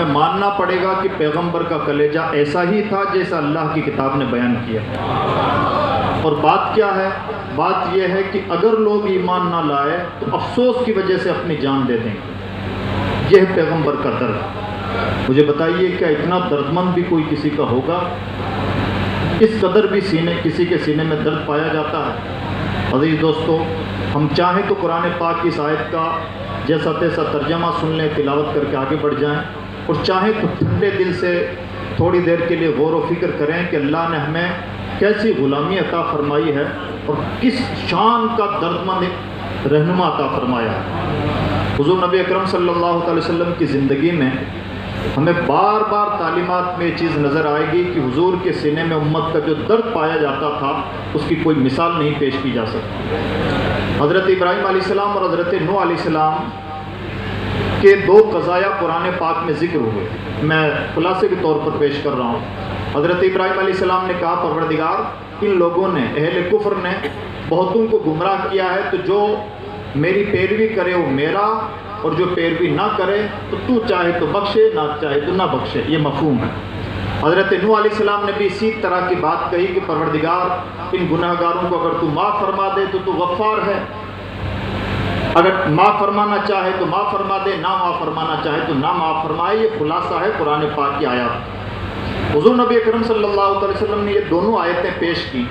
ہمیں ماننا پڑے گا کہ پیغمبر کا کلیجہ ایسا ہی تھا جیسا اللہ کی کتاب نے بیان کیا. اور بات کیا ہے؟ بات یہ ہے کہ اگر لوگ ایمان نہ لائے تو افسوس کی وجہ سے اپنی جان دے دیں گے. یہ ہے پیغمبر کا درد. مجھے بتائیے کیا اتنا دردمند بھی کوئی کسی کا ہوگا؟ اس قدر بھی کسی کے سینے میں درد پایا جاتا ہے؟ عزیز دوستو، ہم چاہیں تو قرآن پاک کی اس آیت کا جیسا تیسا ترجمہ سن لیں، تلاوت کر کے آگے بڑھ جائیں، اور چاہیں تو ٹھنڈے دل سے تھوڑی دیر کے لیے غور و فکر کریں کہ اللہ نے ہمیں کیسی غلامی عطا فرمائی ہے اور کس شان کا دردمند رہنما عطا فرمایا ہے. حضور نبی اکرم صلی اللہ علیہ وسلم کی زندگی میں ہمیں بار بار تعلیمات میں یہ چیز نظر آئے گی کہ حضور کے سینے میں امت کا جو درد پایا جاتا تھا اس کی کوئی مثال نہیں پیش کی جا سکتی. حضرت ابراہیم علیہ السلام اور حضرت نوح علیہ السلام کے 2 قضایا قرآن پاک میں ذکر ہوئے. میں خلاصے کے طور پر پیش کر رہا ہوں. حضرت ابراہیم علیہ السلام نے کہا پروردگار، ان لوگوں نے، اہل کفر نے بہتوں کو گمراہ کیا ہے، تو جو میری پیروی کرے وہ میرا، اور جو پیروی نہ کرے تو چاہے تو بخشے، نہ چاہے تو نہ بخشے. یہ مفہوم ہے. حضرت نوح علیہ السلام نے بھی اسی طرح کی بات کہی کہ پروردگار، ان گناہ گاروں کو اگر تو معاف فرما دے تو غفار ہے، اگر معاف فرمانا چاہے تو معاف فرما دے، نہ معاف فرمانا چاہے تو نہ معاف فرمائے. یہ خلاصہ ہے قرآن پاک کی آیات. حضور نبی اکرم صلی اللہ علیہ وسلم نے یہ دونوں آیتیں پیش کی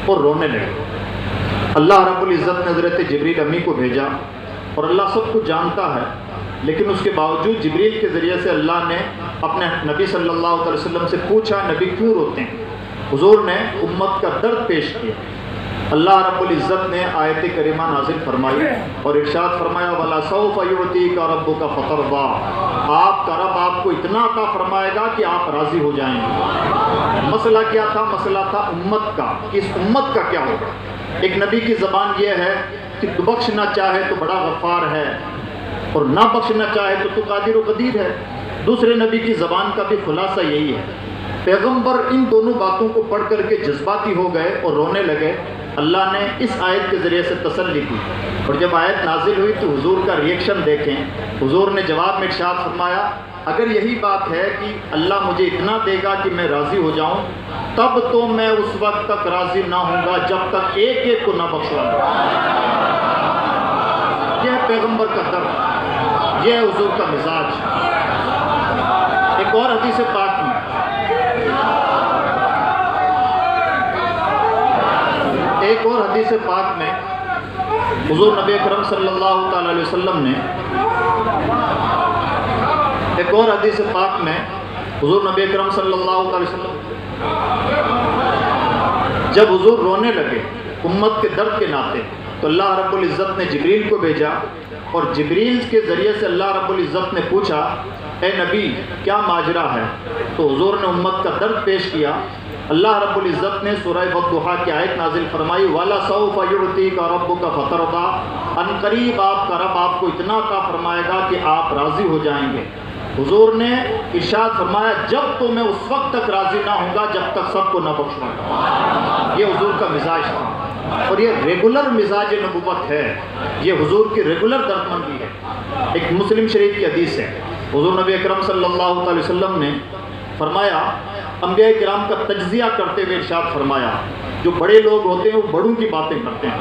اور رونے لگے. اللہ رب العزت نے حضرت جبریل امی کو بھیجا، اور اللہ سب کو جانتا ہے، لیکن اس کے باوجود جبریل کے ذریعے سے اللہ نے اپنے نبی صلی اللہ علیہ وسلم سے پوچھا نبی کیوں روتے ہیں. حضور نے امت کا درد پیش کیا. اللہ رب العزت نے آیت کریمہ نازل فرمائی اور ارشاد فرمایا وَلَسَوْفَ يُعْطِيكَ رَبُّكَ فَتَرْضَىٰ. آپ کا رب آپ کو اتنا عطا فرمائے گا کہ آپ راضی ہو جائیں گے. مسئلہ کیا تھا؟ مسئلہ تھا امت کا، کہ اس امت کا کیا ہوگا. ایک نبی کی زبان یہ ہے کہ تو بخشنا چاہے تو بڑا غفار ہے، اور نہ بخشنا چاہے تو قادر و قدیر ہے. دوسرے نبی کی زبان کا بھی خلاصہ یہی ہے. پیغمبر ان دونوں باتوں کو پڑھ کر کے جذباتی ہو گئے اور رونے لگے. اللہ نے اس آیت کے ذریعے سے تسلی دی، اور جب آیت نازل ہوئی تو حضور کا ریئیکشن دیکھیں. حضور نے جواب میں ارشاد فرمایا اگر یہی بات ہے کہ اللہ مجھے اتنا دے گا کہ میں راضی ہو جاؤں، تب تو میں اس وقت تک راضی نہ ہوں گا جب تک ایک ایک کو نہ بخشواؤں گا. یہ ہے پیغمبر کا درد، یہ ہے حضور کا مزاج. ایک اور حدیث پاک میں حضور نبی اکرم صلی اللہ تعالی علیہ وسلم نے حضور نبی اکرم صلی اللہ علیہ وسلم جب حضور رونے لگے امت کے درد کے ناطے، تو اللہ رب العزت نے جبریل کو بھیجا، اور جبریل کے ذریعے سے اللہ رب العزت نے پوچھا اے نبی کیا ماجرا ہے. تو حضور نے امت کا درد پیش کیا. اللہ رب العزت نے سورہ والضحیٰ کی آیت نازل فرمائی وَلَسَوْفَ يُعْطِيكَ رَبُّكَ فَتَرْضَىٰ. ان قریب آپ کا رب آپ کو اتنا عطا فرمائے گا کہ آپ راضی ہو جائیں گے. حضور نے ارشاد فرمایا جب تو میں اس وقت تک راضی نہ ہوں گا جب تک سب کو نہ بخشوں گا. یہ حضور کا مزاج تھا، اور یہ ریگولر مزاج نبوت ہے. یہ حضور کی ریگولر دردمندی ہے. ایک مسلم شریف کی حدیث ہے، حضور نبی اکرم صلی اللہ علیہ وسلم نے فرمایا، انبیاء کرام کا تجزیہ کرتے ہوئے ارشاد فرمایا جو بڑے لوگ ہوتے ہیں وہ بڑوں کی باتیں کرتے ہیں.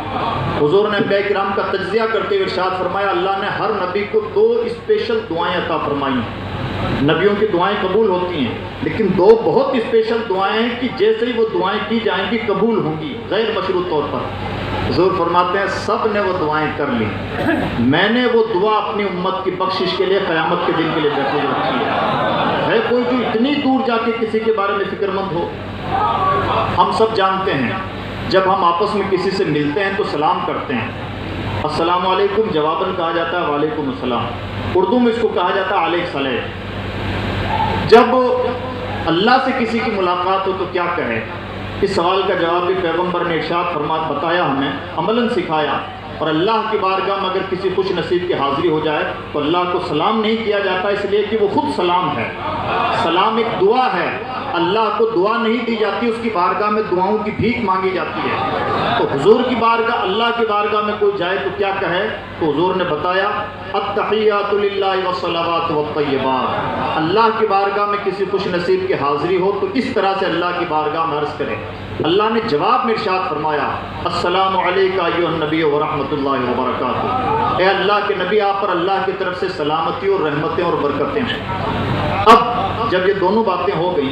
حضور نے انبیاء کرام کا تجزیہ کرتے ہوئے ارشاد فرمایا اللہ نے ہر نبی کو 2 اسپیشل دعائیں عطا فرمائی ہیں. نبیوں کی دعائیں قبول ہوتی ہیں، لیکن 2 بہت اسپیشل دعائیں ہیں کہ جیسے ہی وہ دعائیں کی جائیں گی قبول ہوں گی غیر مشروط طور پر. حضور فرماتے ہیں سب نے وہ دعائیں کر لی، میں نے وہ دعا اپنی امت کی بخشش کے لیے قیامت کے دن کے لیے محفوظ رکھی ہے. کوئی جو اتنی دور جا کے کسی کے بارے میں فکر مند ہو؟ ہم سب جانتے ہیں جب ہم آپس میں کسی سے ملتے ہیں تو سلام کرتے ہیں، السلام علیکم جواباً کہا جاتا ہے وعلیکم السلام. اردو میں اس کو کہا جاتا ہے علیہ السلام. جب اللہ سے کسی کی ملاقات ہو تو کیا کہے؟ اس سوال کا جواب بھی پیغمبر نے ارشاد بتایا، ہمیں عملاً سکھایا. اور اللہ کی بارگاہ میں اگر کسی خوش نصیب کی حاضری ہو جائے تو اللہ کو سلام نہیں کیا جاتا، اس لیے کہ وہ خود سلام ہے. سلام ایک دعا ہے. اللہ کو دعا نہیں دی جاتی، اس کی بارگاہ میں دعاؤں کی بھیک مانگی جاتی ہے۔ تو حضور کی بارگاہ، اللہ کی بارگاہ میں کوئی جائے تو کیا کہے؟ تو حضور نے بتایا التحیات للہ والصلوات والطیبات، اللہ کی بارگاہ میں کسی خوش نصیب کی حاضری ہو تو اس طرح سے اللہ کی بارگاہ میں عرض کرے۔ اللہ نے جواب میں ارشاد فرمایا السلام علیکہ ایھا النبی ورحمۃ اللہ وبرکاتہ، اے اللہ کے نبی آپ پر اللہ کی طرف سے سلامتی اور رحمتیں اور برکتیں ہیں۔ اب جب یہ دونوں باتیں ہو گئیں،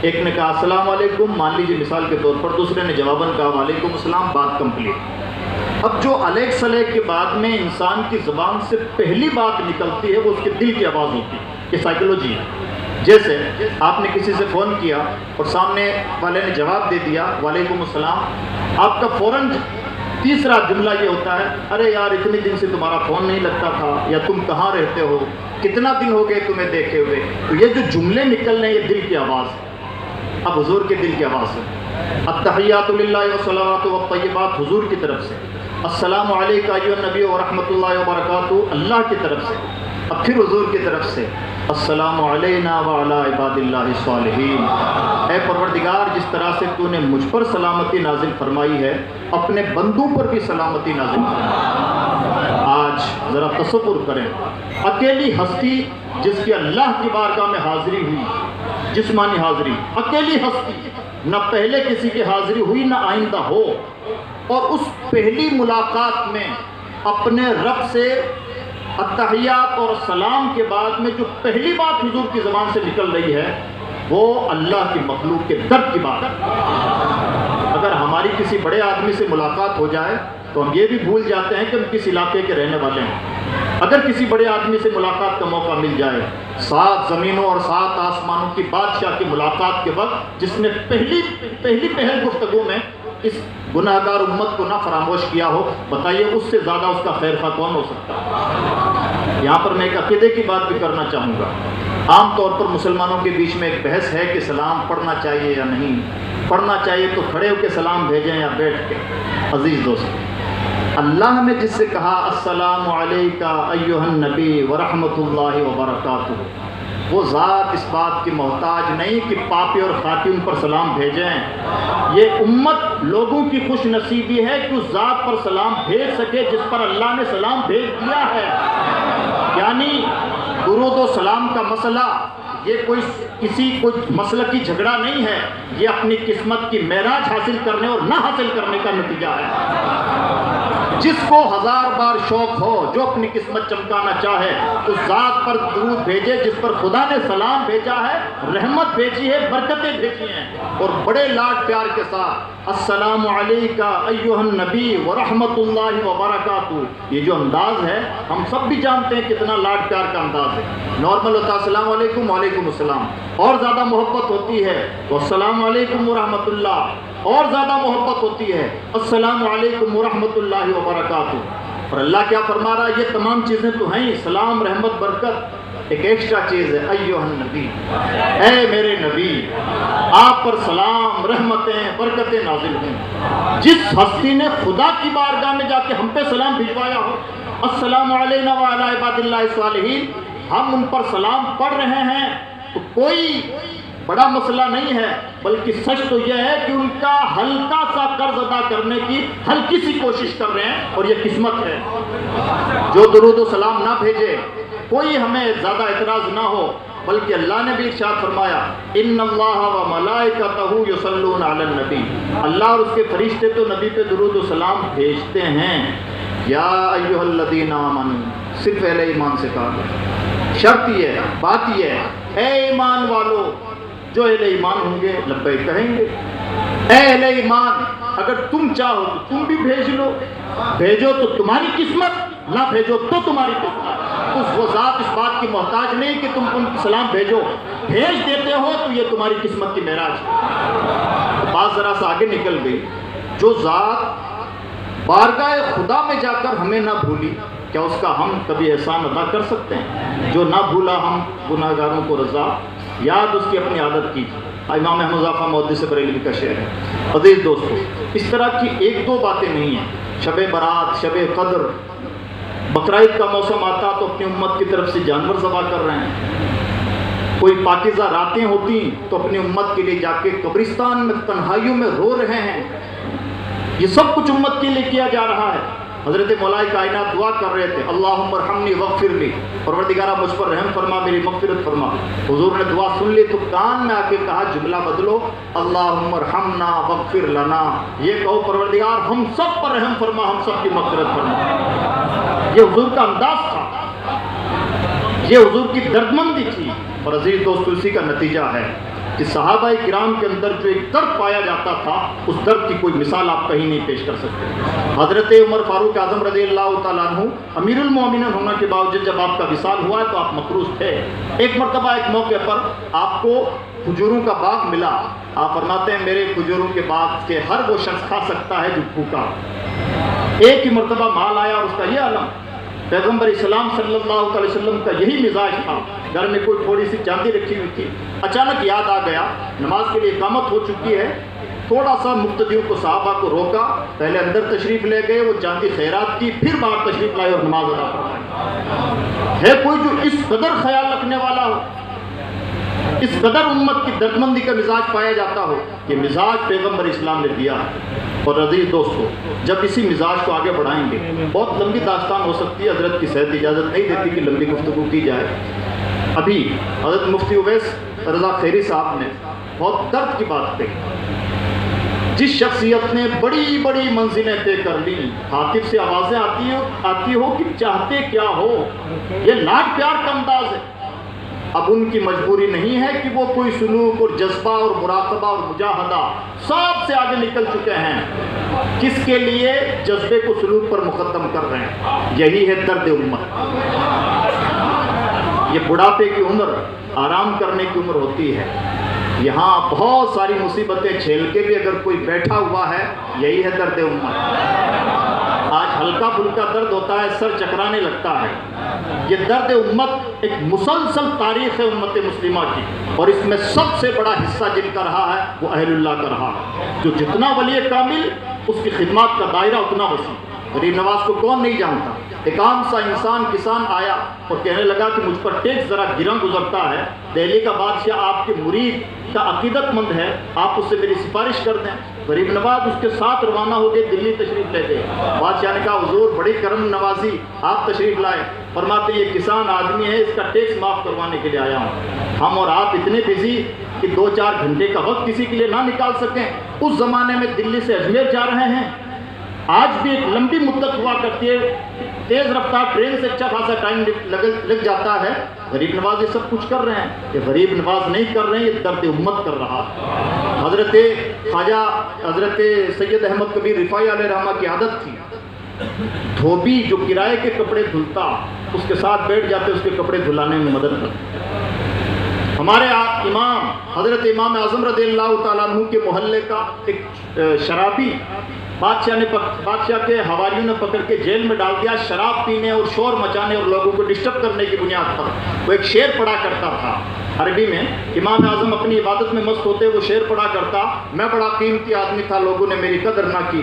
ایک نے کہا السلام علیکم، مان لیجیے مثال کے طور پر، دوسرے نے جواباً کہا وعلیکم السلام، بات کمپلیٹ۔ اب جو علیک سلیک کے بعد میں انسان کی زبان سے پہلی بات نکلتی ہے وہ اس کے دل کی آواز ہوتی ہے، یہ سائیکلوجی ہے۔ جیسے آپ نے کسی سے فون کیا اور سامنے والے نے جواب دے دیا وعلیکم السلام، آپ کا فوراً تیسرا جملہ یہ ہوتا ہے ارے یار اتنے دن سے تمہارا فون نہیں لگتا تھا، یا تم کہاں رہتے ہو، کتنا دن ہو گئے تمہیں دیکھے ہوئے۔ تو یہ جو جملے نکل رہے ہیں یہ دل کی آواز ہے۔ اب حضور کے دل کی آواز ہے التحیات للہ والصلوات والطیبات حضور کی طرف سے، السلام علیکہ ایھا النبی ورحمۃ اللہ وبرکاتہ اللہ کی طرف سے، اب پھر حضور کی طرف سے السلام علینا وعلی عباد اللہ الصالحین، اے پروردگار جس طرح سے تو نے مجھ پر سلامتی نازل فرمائی ہے اپنے بندوں پر بھی سلامتی نازل فرمائی۔ آج ذرا تصور کریں، اکیلی ہستی جس کی اللہ کی بارگاہ میں حاضری ہوئی، جسمانی حاضری، اکیلی ہستی، نہ پہلے کسی کی حاضری ہوئی نہ آئندہ ہو، اور اس پہلی ملاقات میں اپنے رب سے التحیات اور سلام کے بعد میں جو پہلی بات حضور کی زبان سے نکل رہی ہے وہ اللہ کی مخلوق کے درد کی بات ہے۔ اگر ہماری کسی بڑے آدمی سے ملاقات ہو جائے تو ہم یہ بھی بھول جاتے ہیں کہ ہم کس علاقے کے رہنے والے ہیں۔ اگر کسی بڑے آدمی سے ملاقات کا موقع مل جائے، 7 زمینوں اور 7 آسمانوں کی بادشاہ کی ملاقات کے وقت جس نے پہلی پہل گفتگو میں اس گناہ گار امت کو نہ فراموش کیا ہو، بتائیے اس سے زیادہ اس کا خیر خواہ کون ہو سکتا ہے؟ یہاں پر میں ایک عقیدے کی بات بھی کرنا چاہوں گا۔ عام طور پر مسلمانوں کے بیچ میں ایک بحث ہے کہ سلام پڑھنا چاہیے یا نہیں پڑھنا چاہیے، تو کھڑے ہو کے سلام بھیجیں یا بیٹھ کے۔ عزیز دوست، اللہ نے جس سے کہا السلام علیکہ ایھا النبی ورحمۃ اللہ وبرکاتہ، وہ ذات اس بات کی محتاج نہیں کہ پاپی اور خاطی ان پر سلام بھیجیں۔ یہ امت لوگوں کی خوش نصیبی ہے کہ اس ذات پر سلام بھیج سکے جس پر اللہ نے سلام بھیج دیا ہے۔ یعنی درود و سلام کا مسئلہ یہ کسی مسلکی جھگڑا نہیں ہے، یہ اپنی قسمت کی معراج حاصل کرنے اور نہ حاصل کرنے کا نتیجہ ہے۔ جس کو 1000 بار شوق ہو، جو اپنی قسمت چمکانا چاہے، اس ذات پر درود بھیجے جس پر خدا نے سلام بھیجا ہے، رحمت بھیجی ہے، برکتیں بھیجی ہیں، اور بڑے لاڈ پیار کے ساتھ السلام علیکہ ایھا النبی ورحمۃ اللہ وبرکاتہ۔ یہ جو انداز ہے ہم سب بھی جانتے ہیں کتنا لاڈ پیار کا انداز ہے۔ نارمل ہوتا ہے السلام علیکم وعلیکم السلام، اور زیادہ محبت ہوتی ہے تو السلام علیکم ورحمۃ اللہ، اور زیادہ محبت ہوتی ہے السلام علیکم ورحمۃ اللہ وبرکاتہ۔ اور اللہ کیا فرما رہا ہے؟ یہ تمام چیزیں تو ہیں، سلام، رحمت، برکت، ایک ایکسٹرا چیز ہے ایھا النبی، اے میرے نبی آپ پر سلام، رحمتیں، برکتیں نازل ہوں۔ جس ہستی نے خدا کی بارگاہ میں جا کے ہم پہ سلام بھجوایا ہو، السلام علینا وعلی عباد اللہ الصالحین، ہم ان پر سلام پڑھ رہے ہیں تو کوئی بڑا مسئلہ نہیں ہے، بلکہ سچ تو یہ ہے کہ ان کا ہلکا سا قرض ادا کرنے کی ہلکی سی کوشش کر رہے ہیں، اور یہ قسمت ہے۔ جو درود و سلام نہ بھیجے کوئی ہمیں زیادہ اعتراض نہ ہو، بلکہ اللہ نے بھی ارشاد فرمایا ان اللہ و ملائکتہ یصلون علی النبی، اللہ اور اس کے فرشتے تو نبی پہ درود و سلام بھیجتے ہیں۔ یا ایھا الذین آمنوا، صرف اہل ایمان سے کہا گیا، شرط یہ ہے، بات یہ ہے، اے ایمان والو، جو اہل ایمان ہوں گے لبیک کہیں گے۔ اے اہل ایمان، اگر تم چاہو تو تم بھی بھیج لو، بھیجو تو تمہاری قسمت، نہ بھیجو تو تمہاری قسمت۔ وہ ذات اس بات کی محتاج نہیں کہ تم ان کو سلام بھیجو، بھیج دیتے ہو تو یہ تمہاری قسمت کی معراج ہے۔ بات ذرا سا آگے نکل گئی، جو ذات بارگاہ خدا میں جا کر ہمیں نہ بھولی، کیا اس کا ہم کبھی احسان ادا کر سکتے ہیں؟ جو نہ بھولا ہم گناہ گاروں کو رضا، یاد اس کی اپنی عادت کی۔ امام احمد ظافر محدث بریلوی کا شعر ہے۔ عزیز دوستو، اس طرح کی ایک دو باتیں نہیں ہیں۔ شب برات، شب قدر، بقرعید کا موسم آتا تو اپنی امت کی طرف سے جانور ذبح کر رہے ہیں، کوئی پاکیزہ راتیں ہوتی تو اپنی امت کے لیے جا کے قبرستان میں تنہائیوں میں رو رہے ہیں. یہ سب کچھ امت کے لیے کیا جا رہا ہے. حضرت مولا کائنات دعا کر رہے تھے اللہم ارحمنی واغفر لی، پروردگارہ مجھ پر رحم فرما، میری مغفرت فرما. حضور نے دعا سن لی تو کان میں آ کے کہا جملہ بدلو، اللہم ارحمنا واغفر لنا. یہ کہو پروردگار ہم سب پر رحم فرما، ہم سب کی مغفرت فرما. یہ حضور کا انداز تھا، یہ حضور کی دردمندی تھی. اور عزیز دوستو اسی کا نتیجہ ہے کہ صحابہ کرام کے اندر جو ایک درد پایا جاتا تھا اس درد کی کوئی مثال آپ کہیں نہیں پیش کر سکتے. حضرت عمر فاروق اعظم رضی اللہ تعالیٰ عنہ امیر المومنین ہونے کے باوجود جب آپ کا وصال ہوا تو آپ مقروض تھے. ایک مرتبہ ایک موقع پر آپ کو کھجوروں کا باغ ملا. آپ فرماتے ہیں میرے کھجوروں کے باغ کے ہر وہ شخص کھا سکتا ہے جو بھوکا. ایک ہی مرتبہ مال آیا اور اس کا یہ عالم. پیغمبر اسلام صلی اللہ علیہ وسلم کا یہی مزاج تھا. گھر میں کوئی تھوڑی سی چاندی رکھی ہوئی تھی، اچانک یاد آ گیا نماز کے لیے اقامت ہو چکی ہے. تھوڑا سا مقتدیوں کو صحابہ کو روکا، پہلے اندر تشریف لے گئے، وہ چاندی خیرات کی، پھر باہر تشریف لائے اور نماز ادا فرمائی. ہے کوئی جو اس قدر خیال رکھنے والا ہو، اس قدر امت کی دردمندی کا مزاج پایا جاتا ہو؟ یہ مزاج پیغمبر اسلام نے دیا ہے. اور عزیز دوستو جب اسی مزاج کو آگے بڑھائیں گے، بہت لمبی داستان ہو سکتی ہے، حضرت کی صحت اجازت نہیں دیتی کہ لمبی گفتگو کی جائے. ابھی حضرت مفتی اویس رضا خیری صاحب نے بہت درد کی بات کہی. جس شخصیت نے بڑی بڑی منزلیں طے کر لی، ہاتف سے آوازیں آتی ہو کہ چاہتے کیا ہو، یہ لاڈ پیار کا انداز ہے. اب ان کی مجبوری نہیں ہے کہ وہ کوئی سلوک اور جذبہ اور مراقبہ اور مجاہدہ سب سے آگے نکل چکے ہیں. کس کے لیے جذبے کو سلوک پر مقدم کر رہے ہیں؟ یہی ہے درد امت. یہ بڑھاپے کی عمر آرام کرنے کی عمر ہوتی ہے. یہاں بہت ساری مصیبتیں جھیل کے بھی اگر کوئی بیٹھا ہوا ہے، یہی ہے درد امت. آج ہلکا پھلکا درد ہوتا ہے، سر چکرانے لگتا ہے. یہ درد امت ایک مسلسل تاریخ ہے امت مسلمہ کی، اور اس میں سب سے بڑا حصہ جن کا رہا ہے وہ اہل اللہ کا رہا ہے. جو جتنا ولی کامل اس کی خدمات کا دائرہ اتنا وسیع. غریب نواز کو کون نہیں جانتا؟ ایک عام سا انسان کسان آیا اور کہنے لگا کہ مجھ پر ٹیکس ذرا گرا گزرتا ہے، دہلی کا بادشاہ آپ کے مرید کا عقیدت مند ہے، آپ اس سے میری سفارش کر دیں. غریب نواز اس کے ساتھ روانہ ہو گئے، دلی تشریف لے گئے. بادشاہ نے کہا حضور بڑی کرم نوازی، آپ تشریف لائے. فرماتے یہ کسان آدمی ہے، اس کا ٹیکس معاف کروانے کے لیے آیا ہوں. ہم اور آپ اتنے بزی کہ 2-4 گھنٹے کا وقت کسی کے لیے نہ نکال سکیں. اس زمانے میں دلی سے اجمیر جا رہے ہیں. آج بھی ایک لمبی مدت ہوا کرتی ہے، تیز رفتار ٹرین سے اچھا خاصا ٹائم لگ جاتا ہے. غریب نواز یہ سب کچھ کر رہے ہیں. یہ غریب نواز نہیں کر رہے ہیں، یہ درد امت کر رہا ہے. حضرت خواجہ حضرت سید احمد کبیر رفاعی علیہ رحمہ کی عادت تھی، دھوبی جو کرائے کے کپڑے دھلتا اس کے ساتھ بیٹھ جاتے، اس کے کپڑے دھلانے میں مدد کرتے. ہمارے امام حضرت امام اعظم رضی اللہ تعالیٰ عنہ کے محلے کا ایک شرابی بادشاہ کے حوالیوں نے پکڑ کے جیل میں ڈال دیا، شراب پینے اور شور مچانے اور لوگوں کو ڈسٹرب کرنے کی بنیاد پر. وہ ایک شعر پڑھا کرتا تھا عربی میں. امام اعظم اپنی عبادت میں مست ہوتے، وہ شعر پڑھا کرتا، میں بڑا قیمتی آدمی تھا، لوگوں نے میری قدر نہ کی.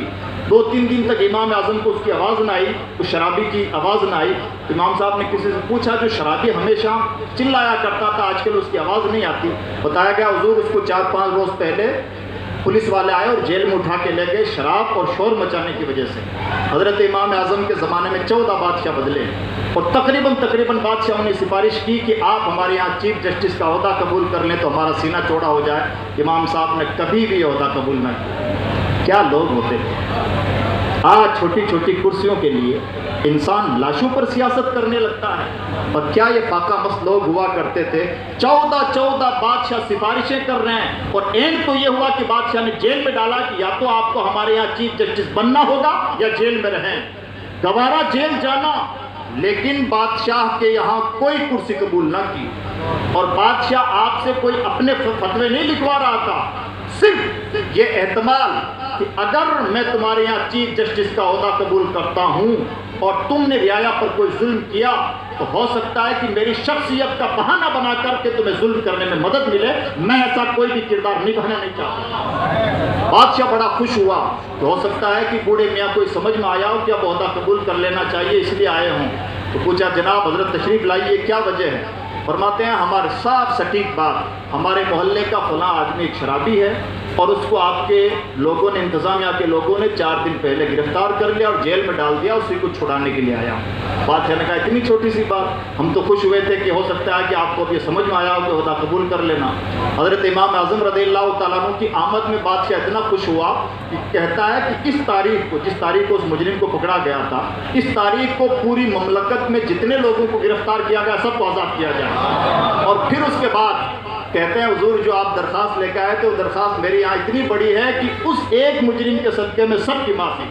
2-3 دن تک امام اعظم کو اس کی آواز نہ آئی، اس شرابی کی آواز نہ آئی. امام صاحب نے کسی سے پوچھا جو شرابی ہمیشہ چلایا کرتا تھا آج کل اس کی آواز نہیں آتی. بتایا گیا حضور اس کو 4-5 روز پہلے پولیس والے آئے اور جیل میں اٹھا کے لے گئے شراب اور شور مچانے کی وجہ سے. حضرت امام اعظم کے زمانے میں 14 بادشاہ بدلے اور تقریباً بادشاہوں نے سفارش کی کہ آپ ہمارے یہاں چیف جسٹس کا عہدہ قبول کر لیں تو ہمارا سینہ چوڑا ہو جائے. امام صاحب نے کبھی بھی عہدہ قبول نہ کیا. کیا لوگ ہوتے تھے. آج چھوٹی چھوٹی کرسیوں کے لیے انسان لاشوں پر سیاست کرنے لگتا ہے. اور کیا یہ فاقہ مست لوگ ہوا کرتے تھے. 14 بادشاہ سفارشیں کر رہے ہیں اور اینڈ تو یہ ہوا کہ بادشاہ نے جیل میں ڈالا کہ یا تو آپ کو ہمارے یہاں چیف جسٹس بننا ہوگا یا جیل میں رہیں. گوارا جیل جانا، لیکن بادشاہ کے یہاں کوئی کرسی قبول نہ کی. اور بادشاہ آپ سے کوئی اپنے فتوے نہیں لکھوا رہا تھا، صرف یہ احتمال کہ اگر میں تمہارے یہاں چیف جسٹس کا عہدہ قبول کرتا ہوں اور تم نے رعایا پر کوئی ظلم کیا تو ہو سکتا ہے کہ میری شخصیت کا بہانہ بنا کر کے تمہیں ظلم کرنے میں مدد ملے. میں ایسا کوئی بھی کردار نبھانا نہیں چاہتا. بادشاہ بڑا خوش ہوا. تو ہو سکتا ہے کہ بوڑھے میاں کوئی سمجھ میں آیا ہو کہ اب عہدہ قبول کر لینا چاہیے، اس لیے آئے ہوں. تو پوچھا جناب حضرت تشریف لائیے، کیا وجہ ہے؟ فرماتے ہیں ہمارے صاف سٹیک بات، ہمارے محلے کا فلاں آدمی ایک شرابی ہے اور اس کو آپ کے لوگوں نے، انتظامیہ کے لوگوں نے 4 دن پہلے گرفتار کر لیا اور جیل میں ڈال دیا، اسی کو چھڑانے کے لیے آیا ہوں۔ بات ہے نے کہا اتنی چھوٹی سی بات، ہم تو خوش ہوئے تھے کہ ہو سکتا ہے کہ آپ کو اب یہ سمجھ میں آیا ہو کہ خدا قبول کر لینا۔ حضرت امام اعظم رضی اللہ تعالیٰ عنہ کی آمد میں بادشاہ اتنا خوش ہوا کہ کہتا ہے کہ اس تاریخ کو، جس تاریخ کو اس مجرم کو پکڑا گیا تھا، اس تاریخ کو پوری مملکت میں جتنے لوگوں کو گرفتار کیا گیا سب کو آزاد کیا جائے۔ اور پھر اس کے بعد کہتے ہیں حضور جو آپ درخواست لے کے آئے تھے وہ درخواست میری یہاں اتنی بڑی ہے کہ اس ایک مجرم کے صدقے میں سب کی معافی۔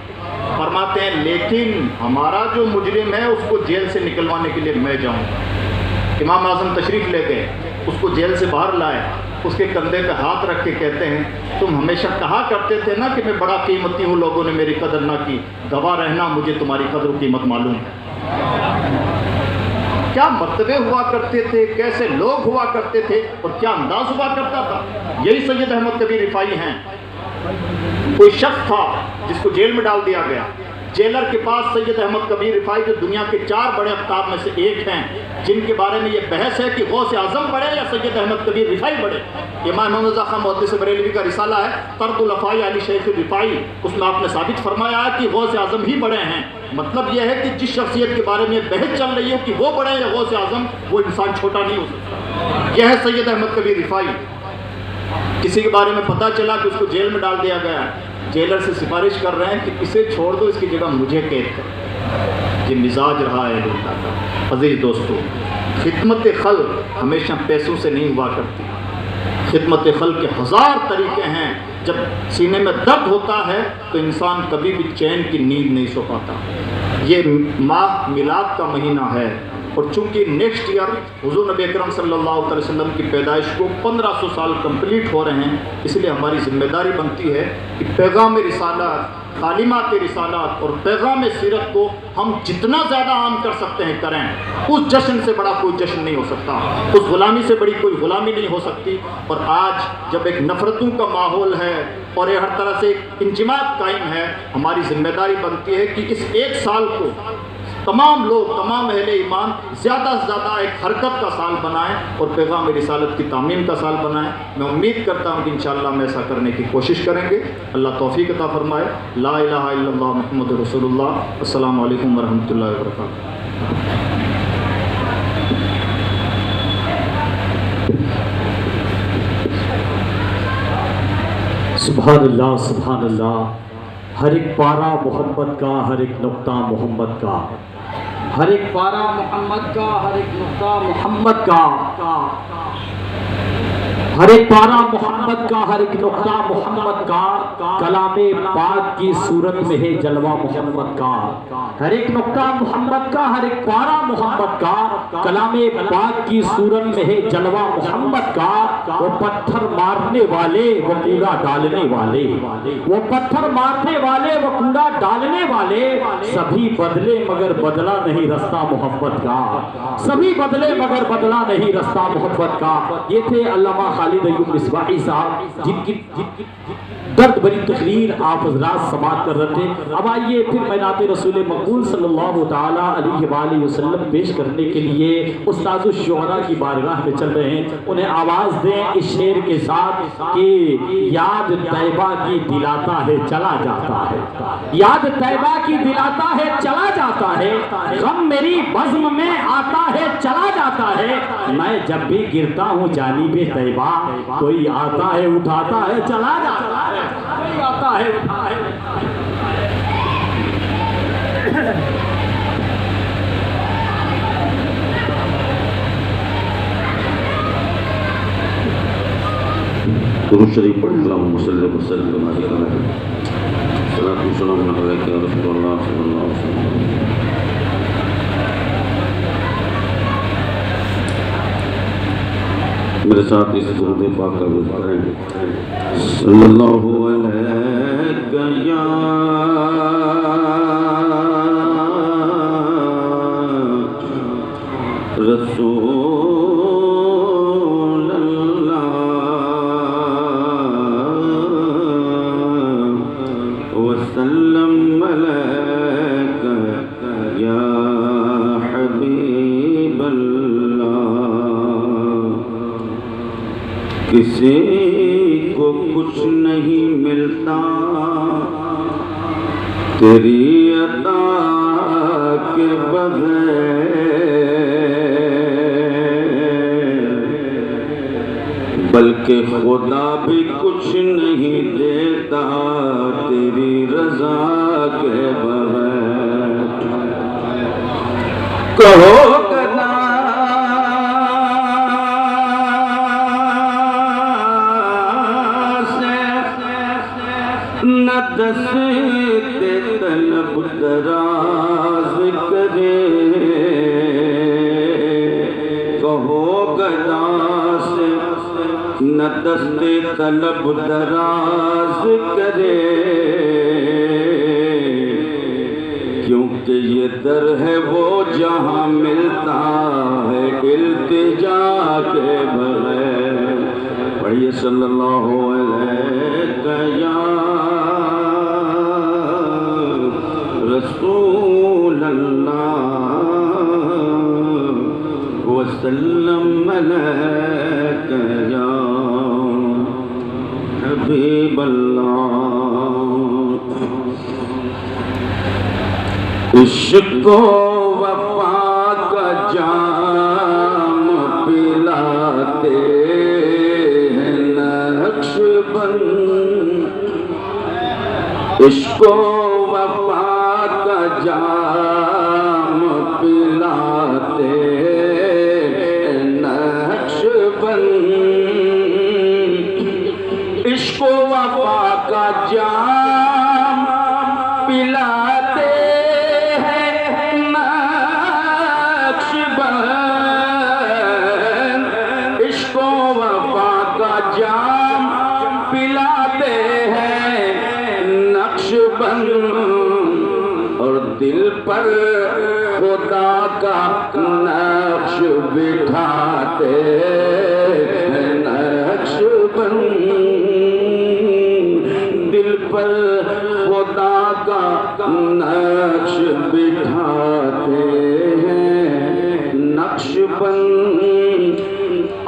فرماتے ہیں لیکن ہمارا جو مجرم ہے اس کو جیل سے نکلوانے کے لیے میں جاؤں گا۔ امام اعظم تشریف لے گئے، اس کو جیل سے باہر لائے، اس کے کندھے پہ ہاتھ رکھ کے کہتے ہیں تم ہمیشہ کہا کرتے تھے نا کہ میں بڑا قیمتی ہوں، لوگوں نے میری قدر نہ کی، گواہ رہنا مجھے تمہاری قدر و قیمت معلوم ہے۔ کیا مرتبے ہوا کرتے تھے، کیسے لوگ ہوا کرتے تھے اور کیا انداز ہوا کرتا تھا۔ یہی سید احمد کبیر رفاعی ہیں۔ کوئی شخص تھا جس کو جیل میں ڈال دیا گیا، جیلر کے پاس سید احمد کبیر رفاعی جو دنیا کے 4 بڑے اقطاب میں سے ایک ہیں، جن کے بارے میں یہ بحث ہے کہ غوث اعظم بڑے یا سید احمد کبیر رفاعی بڑے۔ امام محمد رضا خان محدث بریلوی کا رسالہ ہے طرد الافاعی علی شیخ رفاعی، اس میں آپ نے ثابت فرمایا ہے کہ غوث اعظم ہی بڑے ہیں۔ مطلب یہ ہے کہ جس شخصیت کے بارے میں بحث چل رہی ہو کہ وہ بڑے ہیں یا غوث اعظم، وہ انسان چھوٹا نہیں ہو سکتا۔ یہ ہے سید احمد کبیر رفاعی۔ کسی کے بارے میں پتہ چلا کہ اس کو جیل میں ڈال دیا گیا ہے، جیلر سے سفارش کر رہے ہیں کہ اسے چھوڑ دو، اس کی جگہ مجھے قید کرو۔ یہ مزاج رہا ہے لوگوں کا۔ عزیز دوستو، خدمت خلق ہمیشہ پیسوں سے نہیں ہوا کرتی۔ خدمت خلق کے 1000 طریقے ہیں۔ جب سینے میں درد ہوتا ہے تو انسان کبھی بھی چین کی نیند نہیں سو پاتا۔ یہ ماہ میلاد کا مہینہ ہے اور چونکہ نیکسٹ ایئر حضور نبی اکرم صلی اللہ علیہ وسلم کی پیدائش کو 1500 سال کمپلیٹ ہو رہے ہیں، اس لیے ہماری ذمہ داری بنتی ہے کہ پیغام رسالت، تعلیمات رسالت اور پیغام سیرت کو ہم جتنا زیادہ عام کر سکتے ہیں کریں۔ اس جشن سے بڑا کوئی جشن نہیں ہو سکتا، اس غلامی سے بڑی کوئی غلامی نہیں ہو سکتی۔ اور آج جب ایک نفرتوں کا ماحول ہے اور یہ ہر طرح سے ایک انجماد قائم ہے، ہماری ذمہ داری بنتی ہے کہ اس 1 سال کو تمام لوگ، تمام اہل ایمان زیادہ سے زیادہ ایک حرکت کا سال بنائیں اور پیغام رسالت کی تعمیم کا سال بنائیں۔ میں امید کرتا ہوں کہ انشاءاللہ ہم ایسا کرنے کی کوشش کریں گے۔ اللہ توفیق عطا فرمائے۔ لا الہ الا اللہ محمد رسول اللہ۔ السلام علیکم ورحمۃ اللہ وبرکاتہ۔ سبحان اللہ، سبحان اللہ۔ ہر ایک پارہ محمد کا، ہر ایک نقطہ محمد کا، ہر ایک پارہ محمد کا، ہر ایک نقطہ محمد کا، ہر ایک پارہ محمد کا، ہر ایک نقطہ محمد کا، کلام پاک کی صورت میں ہے جلوہ محمد کا۔ ہر ایک نقطہ محمد کا، ہر ایک پارہ محمد کا، کلام پاک کی صورت میں ہے جلوہ محمد کا۔ وہ پتھر مارنے والے، وہ کوڑا ڈالنے والے، وہ پتھر مارنے والے، وہ کوڑا ڈالنے والے، سبھی بدلے مگر بدلا نہیں رستہ محبت کا، سبھی بدلے مگر بدلا نہیں رستہ محبت کا۔ یہ تھے علامہ خالد ایوب مصباحی صاحب، جن کی درد بری تقریر آپ حضرات سماعت کر رہے تھے۔ اب آئیے پھر میں نعت رسول مقبول صلی اللہ تعالیٰ علیہ وآلہ وسلم پیش کرنے کے لیے استاذ الشعراء کی بارگاہ میں چل رہے ہیں۔ انہیں آواز دیں اس شعر کے ساتھ کہ یاد طیبہ کی دلاتا ہے چلا جاتا ہے، یاد طیبہ کی دلاتا ہے چلا جاتا ہے، غم میری بزم میں آتا ہے چلا جاتا ہے، میں جب بھی گرتا ہوں جانب طیبہ کوئی آتا ہے اٹھاتا ہے چلا جاتا ہے، کوئی آتا ہے اٹھاتا ہے۔ درود شریف پڑھ اللہم صلی وسلم علیہ صلاۃ و سلام علیک یا رسول اللہ صلی اللہ علیہ وسلم۔ میرے ساتھ اس درود پاک کا ورد کریں۔ صلی اللہ علیہ یا رسول وسلم علیک یا حبیب اللہ۔ کسی کو کچھ نہیں ملتا تیری عطا کے بغیر، بلکہ خدا بھی کچھ نہیں دیتا تیری رضا کے بغیر۔ کہو کنا نہ دستے طلب دراز کرے، کہو گدا سے نہ دستے طلب دراز کرے، کیونکہ یہ در ہے وہ جہاں ملتا ہے التجا کے بغیر۔ پڑھیے صلی اللہ علیہ یا رسول اللہ وسلم علیک یا حبیب اللہ۔ عشق و وفا کا جام پلاتے ہیں نقشبند، عشق و وفا کا جام پلاتے ہیں نقشبند، عشق و وفا کا جام پلاتے جام پلاتے ہیں نقشبند، اور دل پر خدا کا نقش بٹھاتے ہیں نقشبند، دل پر خدا کا نقش بٹھاتے ہیں نقشبند،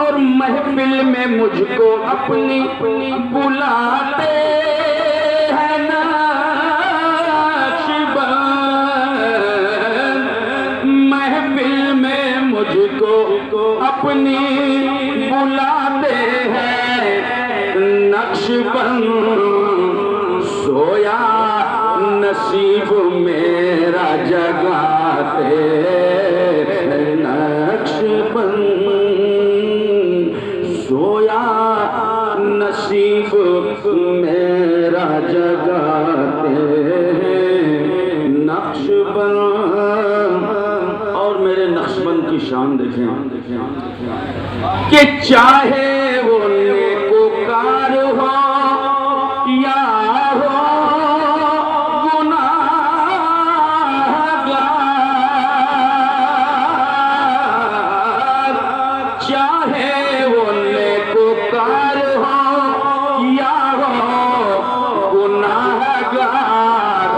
اور محفل میں مجھ کو اپنی بلاتے ہیں نقشبند، محفل میں مجھ کو اپنی بلاتے ہیں نقشبند، سویا نصیب میرا جگاتے ہیں نقشبند، سویا نصیب میرا جگاتے ہیں نقشبند۔ اور میرے نقشبند کی شان دیکھیں کہ چاہے وہ نیکوکار ہو یا ہو گناہگار، چاہے وہ نیکوکار ہو یا ہو گناہگار،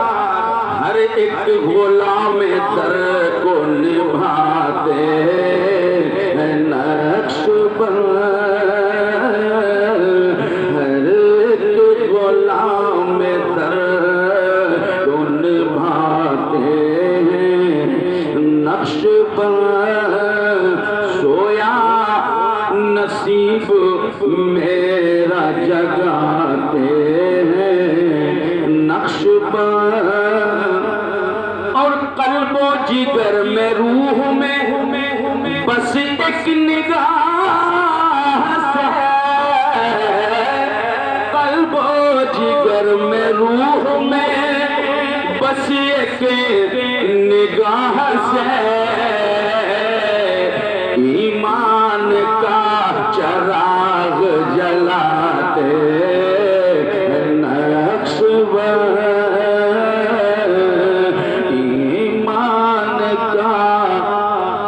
ہر ایک غلام در کو نبھاتے ہیں نقشبند، ہر ایک غلام در کو نبھاتے ہیں نقشبند، سویا نصیب میرا جگاتے ہیں نقشبند، اور قلب و جگر میں روح میں بس ایک نگاہ سے، قلب و جگر میں روح میں بس ایک نگاہ سے، ایمان کا چراغ جلاتے ہیں نقشبند، ایمان کا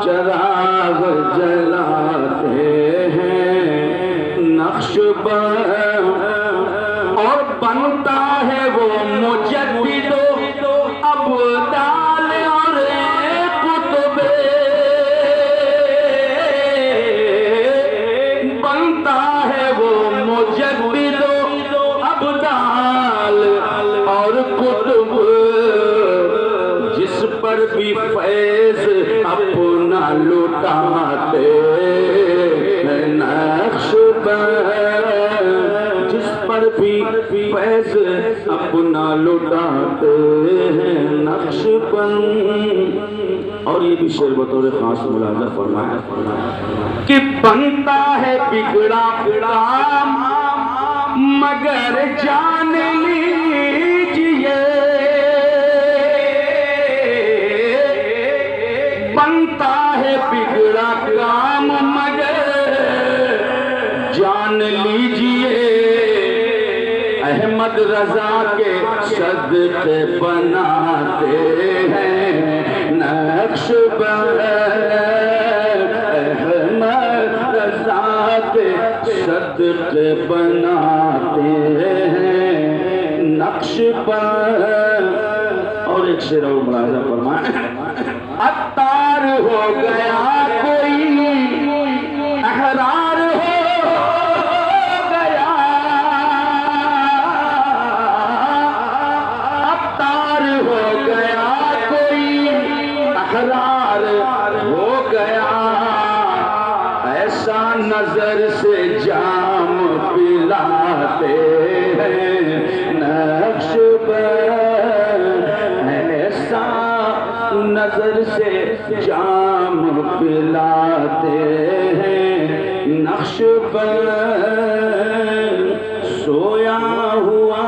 چراغ جلاتے ہیں نقشبند، اور بنتا ہے وہ مجدد و ابدال اور قطب فیض اپنا لٹاتے ہیں نقش بند، جس پر بھی فیض اپنا لٹاتے ہیں نقش بند۔ اور یہ بھی شعر بطور خاص ملاحظہ فرمایا کہ بنتا ہے بگڑا کام مگر جان لیجئے، بنتا ہے بگڑا کام مگر جان لیجئے، احمد رضا کے صدقے بناتے ہیں نقش بند، احمد رضا کے صدقے بناتے ہیں نقش بند۔ اور ایک شعر اور ملاحظہ فرمائیں، عطار ہو گیا کوئی احرار ہو گیا، عطار ہو گیا کوئی احرار ہو گیا، ایسا نظر سے جام پلاتے ہیں نقش بند، ایسا نظر سے جام پلاتے ہیں نقش بند، سویا ہوا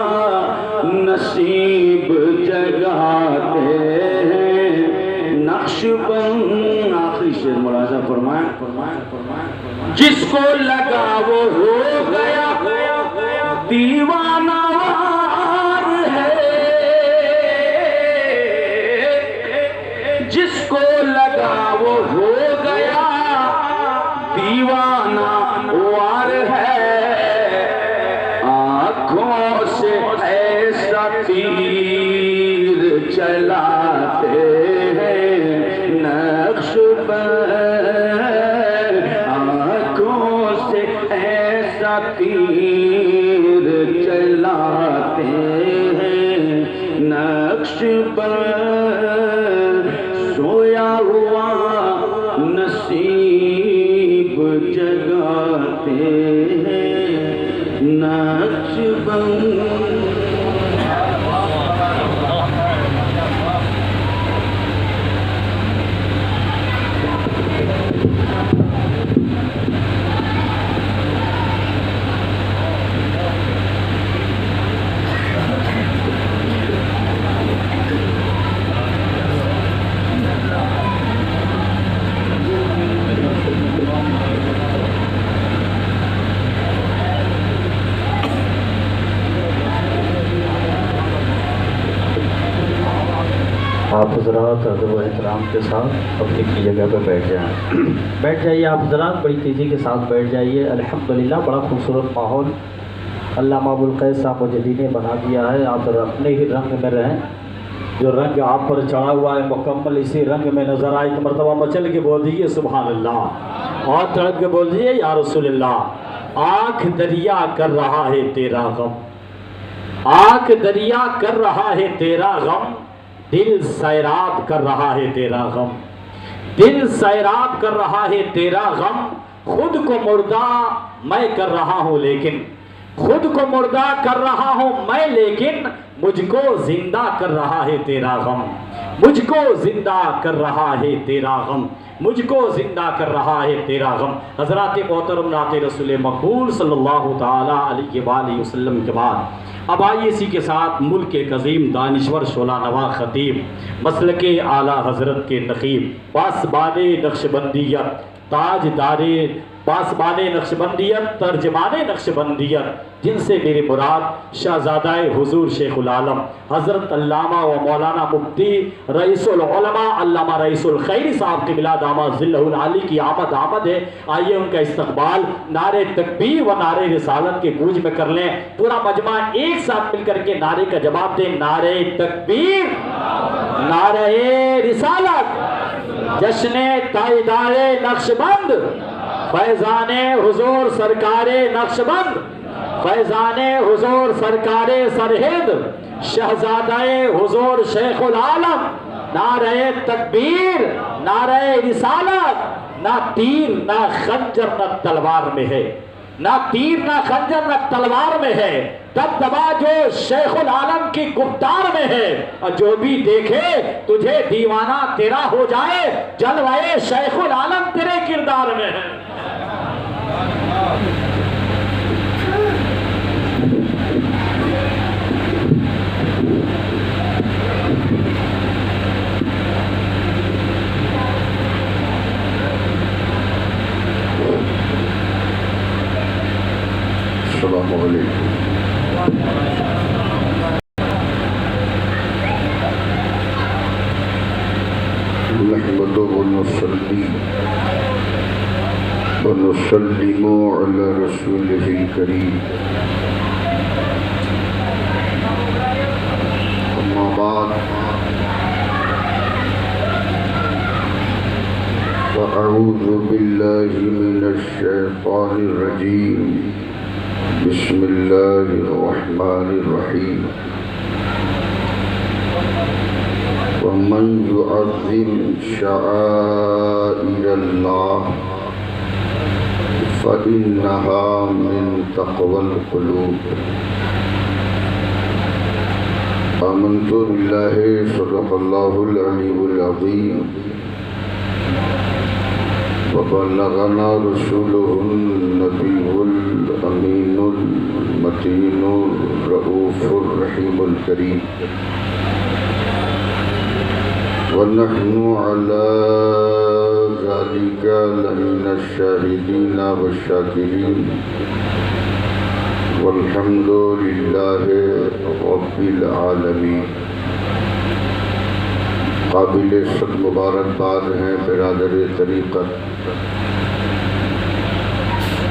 نصیب جگاتے ہیں نقش بند۔ آخری شعر ملاحظہ فرمائیں، جس کو لگا وہ ہو گیا دیوانہ وار ہے، جس کو لگا وہ ہو گیا دیوانہ وار ہے، آنکھوں سے ایسا تیر چلاتے ہیں نقش بند، آنکھوں سے ایسا تیر چلاتے ہیں نقش بند، سویا ہوا نصیب جگاتے ہیں نقش بند۔ آپ حضرات ادب و احترام کے ساتھ اپنی کی جگہ پہ بیٹھ جائیں، بیٹھ جائیے آپ حضرات، بڑی تیزی کے ساتھ بیٹھ جائیے۔ الحمدللہ بڑا خوبصورت ماحول علامہ ابوالقیس صاحب مجدی نے بنا دیا ہے، آپ اپنے ہی رنگ میں رہیں، جو رنگ آپ پر چڑھا ہوا ہے مکمل اسی رنگ میں نظر آئے۔ ایک مرتبہ مچل کے بول دیجیے سبحان اللہ، اور چڑھ کے بول دیجیے یا رسول اللہ۔ آنکھ دریا کر رہا ہے تیرا غم، آنکھ دریا کر رہا ہے تیرا غم، دل سیراب کر رہا ہے تیرا غم، دل سیراب کر رہا ہے تیرا غم، خود کو مردہ میں کر رہا ہوں لیکن، خود کو مردہ کر رہا ہوں میں لیکن، مجھ کو زندہ کر رہا ہے تیرا غم، مجھ کو زندہ کر رہا ہے تیرا غم، مجھ کو زندہ کر رہا ہے تیرا غم۔ حضرات محترم نعت رسول مقبول صلی اللہ تعالیٰ علیہ وآلہ وسلم کے بعد اب آئیے اسی کے ساتھ ملک کے عظیم دانشور شعلہ نوا خطیب مسلک اعلیٰ حضرت کے نقیب پاسبان نقشبندیت تاجدار پاسبان نقشبندیت ترجمان نقشبندیت، جن سے میری مراد شہزادہ حضور شیخ العالم حضرت علامہ و مولانا مفتی رئیس العلماء علامہ رئیس الخیر صاحب کی ملاد داماد ظلہ العالی کی آمد ہے۔ آئیے ان کا استقبال نعرے تکبیر و نعرے رسالت کے گونج میں کر لیں۔ پورا مجمع ایک ساتھ مل کر کے نعرے کا جواب دیں، نعرے تکبیر، نعرے رسالت، جشن تائیدار نقشبند، فیضان حضور سرکار نقشبند، فیضان حضور سرکار سرہند، شہزادہ حضور شیخ العالم نعرہ تکبیر، نعرہ رسالت، نہ تیر نہ خنجر نہ تلوار میں ہے، نہ تیر نہ خنجر نہ تلوار میں ہے، دبدبا جو شیخ العالم کی گفتار میں ہے، اور جو بھی دیکھے تجھے دیوانہ تیرا ہو جائے، جلوہ شیخ العالم تیرے کردار میں ہے۔ السلام علیکم۔ نحمد ونصلي ونسلم على رسوله الكريم، أما بعد فأعوذ بالله من الشيطان الرجيم، بسم الله الرحمن الرحيم۔ ومن يعظم شعائر الله فإنها من تقوى القلوب۔ آمنت بالله صدق الله العلي العظيم، وبلغنا رسوله النبي الأمين المتين الرؤوف الرحيم الكريم، ونحن على ذلك لمن الشاهدين والشاكرين، والحمد لله رب العالمين۔ قابل صد مبارکباد ہیں برادر طریقت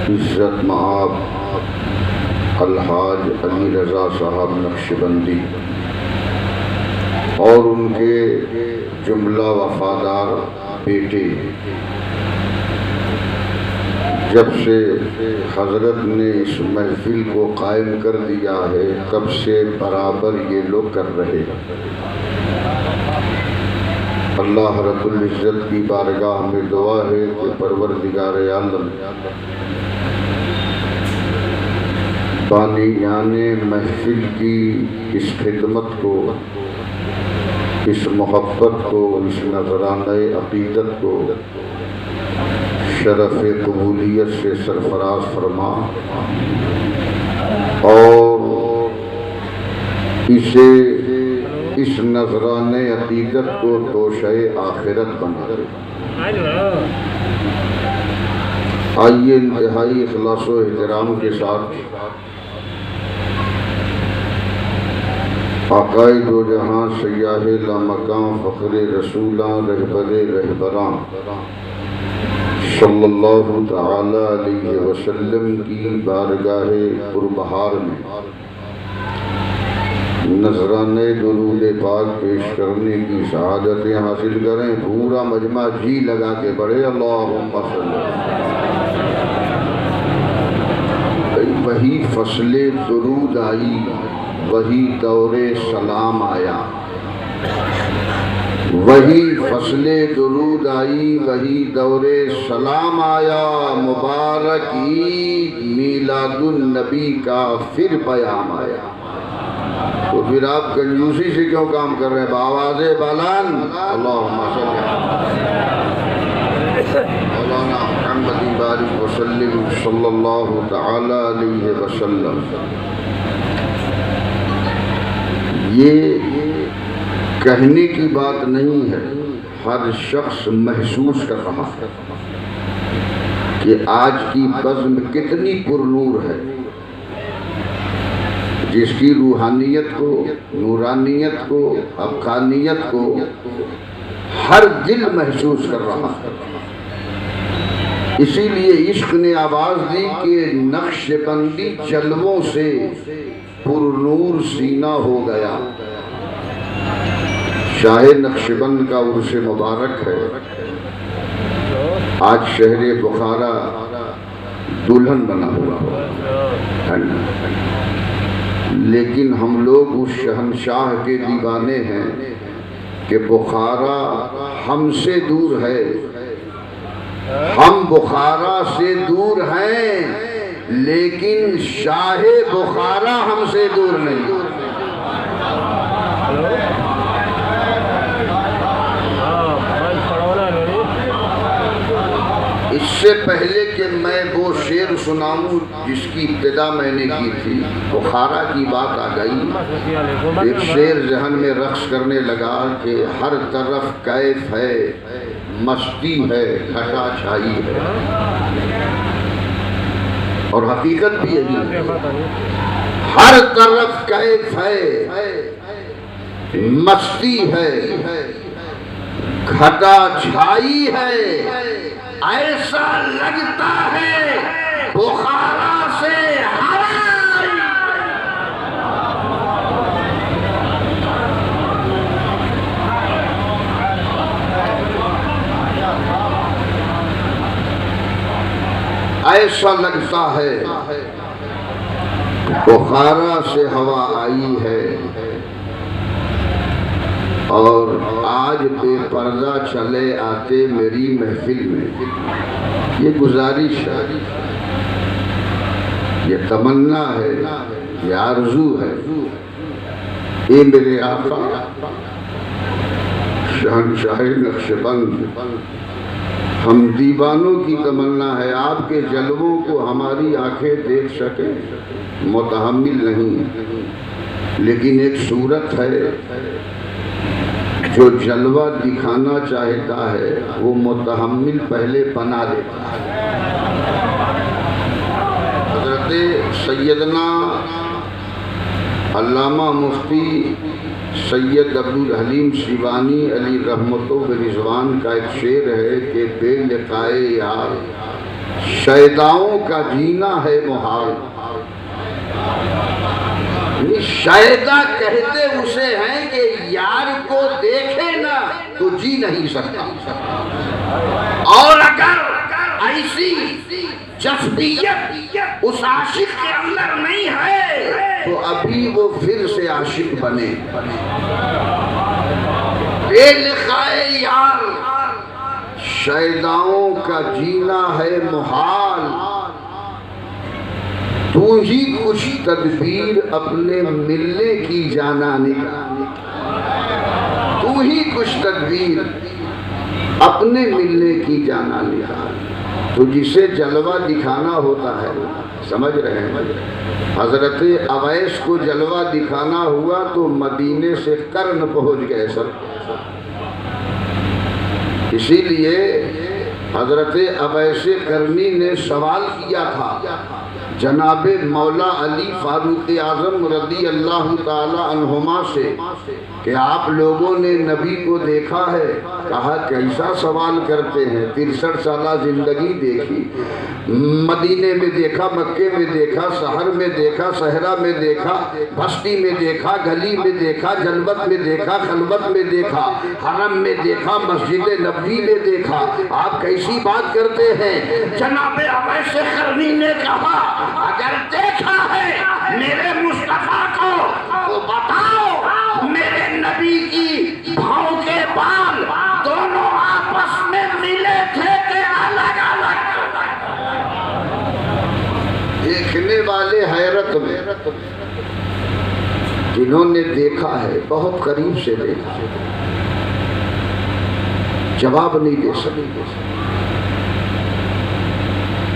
عزت مآب الحاج علی رضا صاحب نقشبندی اور ان کے جملہ وفادار بیٹے۔ جب سے حضرت نے اس محفل کو قائم کر دیا ہے تب سے برابر یہ لوگ کر رہے ہیں۔ اللہ رب العزت کی بارگاہ میں دعا ہے کہ پروردگار عالم بانیان محفل کی اس خدمت کو، اس محبت کو، اس نذرانہ عقیدت کو شرف قبولیت سے سرفراز فرما، اور اسے اس نذرانہ عقیدت کو توشہ آخرت بنا دے۔ آئیے انتہائی اخلاص و احترام کے ساتھ آقائے دو جہاں سیاہ لامکان فخر رسولاں رہبر رہبراں صلی اللہ تعالی علیہ وسلم کی بارگاہ پربہار میں نذرانے درود پاک پیش کرنے کی سعادتیں حاصل کریں۔ پورا مجمع جی لگا کے پڑھے اللہم صلی۔ وہی فصل درود آئی، وہی دور سلام آیا، وہی فصل درود آئی، وہی دور سلام آیا، مبارک عید میلاد النبی کا پھر پیام آیا۔ تو پھر آپ کنجوسی سے کیوں کام کر رہے ہیں؟ بآواز بلند اللہم صلی مولانا محمد بارک وسلم صلی اللہ تعالی علیہ وسلم۔ یہ کہنے کی بات نہیں ہے، ہر شخص محسوس کر رہا ہے کہ آج کی بزم کتنی پرنور ہے، جس کی روحانیت کو، نورانیت کو، حقانیت کو ہر دل محسوس کر رہا ہے۔ اسی لیے عشق نے آواز دی کہ نقش بندی جلووں سے پر نور سینہ ہو گیا۔ شاہ نقش بند کا عرس مبارک ہے۔ آج شہر بخارا دلہن بنا ہوا ہے، لیکن ہم لوگ اس شہنشاہ کے دیوانے ہیں کہ بخارا ہم سے دور ہے، ہم بخارا سے دور ہیں، لیکن شاہ بخارا ہم سے دور نہیں۔ اس سے پہلے کہ میں وہ شعر سناؤں جس کی ابتدا میں نے کی تھی، بخارا کی بات آ گئی، ایک شعر ذہن میں رقص کرنے لگا کہ ہر طرف کیف ہے، مستی ہے، گھٹا چھائی ہے، اور حقیقت بھی یہی ہے، ہر طرف کیف ہے، مستی ہے، گھٹا چھائی ہے، ایسا لگتا ہے بخارا سے ہوا آئی۔ ایسا لگتا ہے بخارا سے ہوا آئی ہے، اور آج بے پردہ چلے آتے میری محفل میں۔ یہ گزارش ہے، یہ تمنا ہے، یہ آرزو ہے، اے میرے آقا شہنشاہ نقشبند، ہم دیوانوں کی تمنا ہے آپ کے جلووں کو ہماری آنکھیں دیکھ سکیں، متحمل نہیں، لیکن ایک صورت ہے جو جلوہ دکھانا چاہتا ہے وہ متحمل پہلے بنا لیتا ہے۔ حضرت سیدنا علامہ مفتی سید عبدالحلیم سیوانی علی رحمت و رضوان کا ایک شعر ہے کہ بے لقائے یار شیداؤں کا جینا ہے محال۔ شیدا کہتے اسے ہیں کہ یار کو دیکھے نا تو جی نہیں سکتا، اور اگر ایسی جذبیت اس عاشق کے اندر نہیں ہے تو ابھی وہ پھر سے عاشق بنے۔ بے لقائے یار شیداؤں کا جینا ہے محال، تو ہی کچھ تدبیر اپنے ملنے کی جانا نکال، تو ہی کچھ تدبیر اپنے ملنے کی جانا نکال۔ تو جسے جلوہ دکھانا ہوتا ہے، سمجھ رہے ہیں، حضرت اویس کو جلوہ دکھانا ہوا تو مدینے سے قرن پہنچ گئے سر۔ اسی لیے حضرت اویس قرنی نے سوال کیا تھا جناب مولا علی فاروق اعظم رضی اللہ تعالی عنہما سے کہ آپ لوگوں نے نبی کو دیکھا ہے؟ کہا کیسا سوال کرتے ہیں، 63 سالہ زندگی دیکھی، مدینے میں دیکھا، مکے میں دیکھا، شہر میں دیکھا، صحرا میں دیکھا، بستی میں دیکھا، گلی میں دیکھا، جلوت میں دیکھا، خلوت میں دیکھا، حرم میں دیکھا، مسجد نبوی میں دیکھا، آپ کیسی بات کرتے ہیں؟ جناب اویس قرنی نے کہا اگر دیکھا ہے میرے مصطفیٰ کو تو بتاؤ میرے نبی کی بھاؤں کے بال دونوں آپس میں ملے تھے کہ الگ الگ؟ دیکھنے والے حیرت میں، جنہوں نے دیکھا ہے بہت قریب سے دیکھا، جواب نہیں دے سکے۔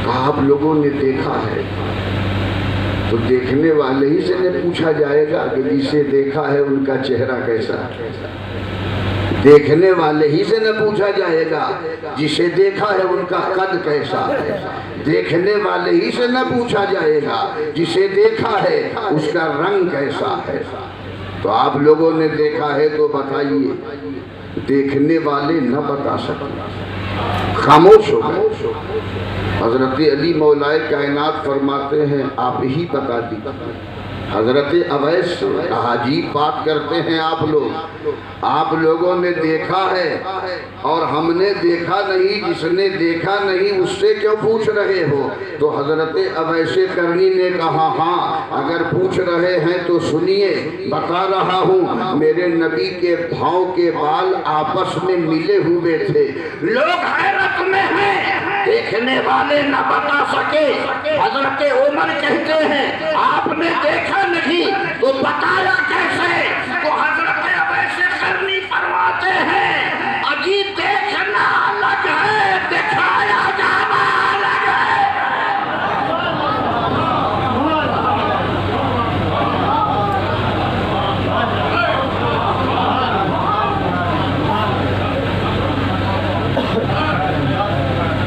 کہا آپ لوگوں نے دیکھا ہے تو دیکھنے والے ہی سے نے پوچھا جائے گا کہ جسے دیکھا ہے ان کا چہرہ کیسا ہے، دیکھنے والے ہی سے نہ پوچھا جائے گا جسے دیکھا ہے ان کا قد کیسا ہے، دیکھنے والے ہی سے نہ پوچھا جائے گا جسے دیکھا ہے اس کا رنگ کیسا ہے۔ تو آپ لوگوں نے دیکھا ہے تو بتائیے، دیکھنے والے نہ بتا سکتے، خاموش ہو گئے۔ حضرت علی مولا کائنات فرماتے ہیں آپ ہی بتا دیجیے۔ حضرت اویس سے عجیب بات کرتے ہیں آپ لوگ، آپ لوگوں نے دیکھا ہے اور ہم نے دیکھا نہیں، جس نے دیکھا نہیں اس سے کیوں پوچھ رہے ہو؟ تو حضرت اویس کرنی نے کہا ہاں اگر پوچھ رہے ہیں تو سنیے، بتا رہا ہوں میرے نبی کے پاؤں کے بال آپس میں ملے ہوئے تھے، لوگ حیرت میں ہیں، دیکھنے والے نہ بتا سکے۔ حضرت عمر کہتے ہیں آپ نے دیکھا نہیں تو بتایا کیسے؟ تو حضرت اویس کرنی فرماتے ہیں اجی دیکھنا الگ ہے، دکھایا جانا الگ ہے۔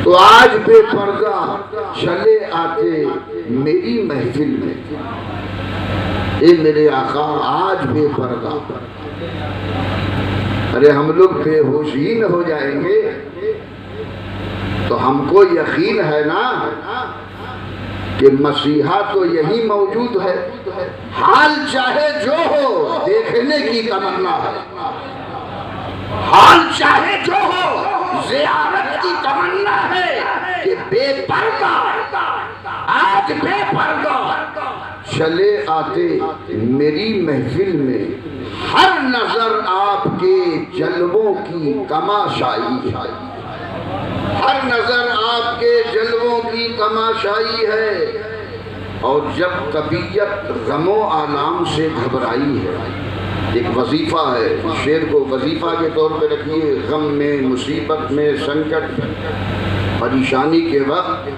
تو آج بے پردہ چلے آتے میری محفل میں، اے میرے آقا آج بے پردہ، ارے ہم لوگ بے ہوش ہی نہ ہو جائیں گے؟ تو ہم کو یقین ہے نا کہ مسیحا تو یہی موجود ہے، حال چاہے جو ہو دیکھنے کی تمنا ہے، حال چاہے جو ہو زیارت کی تمنا ہے، کہ بے پردہ آج بے پردہ چلے آتے میری محفل میں، ہر نظر آپ کے جلووں کی تماشائی ہے، ہر نظر آپ کے جلووں کی تماشائی ہے، اور جب طبیعت غم و آلام سے گھبرائی ہے، ایک وظیفہ ہے، شعر کو وظیفہ کے طور پہ رکھیے، غم میں، مصیبت میں، سنکٹ پریشانی کے وقت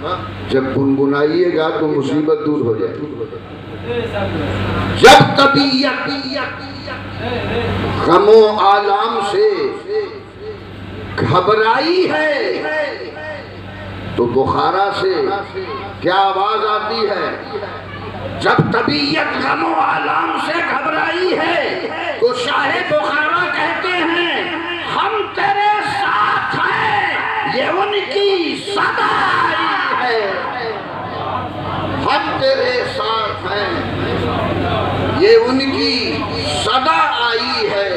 جب گنگنائیے گا تو مصیبت دور ہو جائے گی۔ جب طبیعت غم و آلام سے گھبرائی ہے تو بخارا سے کیا آواز آتی ہے؟ جب طبیعت غم و آلام سے گھبرائی ہے تو شاہ بخارا کہتے ہیں ہم تیرے ساتھ ہیں، یہ ان کی صدا آئی ہے، ہم تیرے ساتھ ہیں، یہ ان کی صدا آئی ہے۔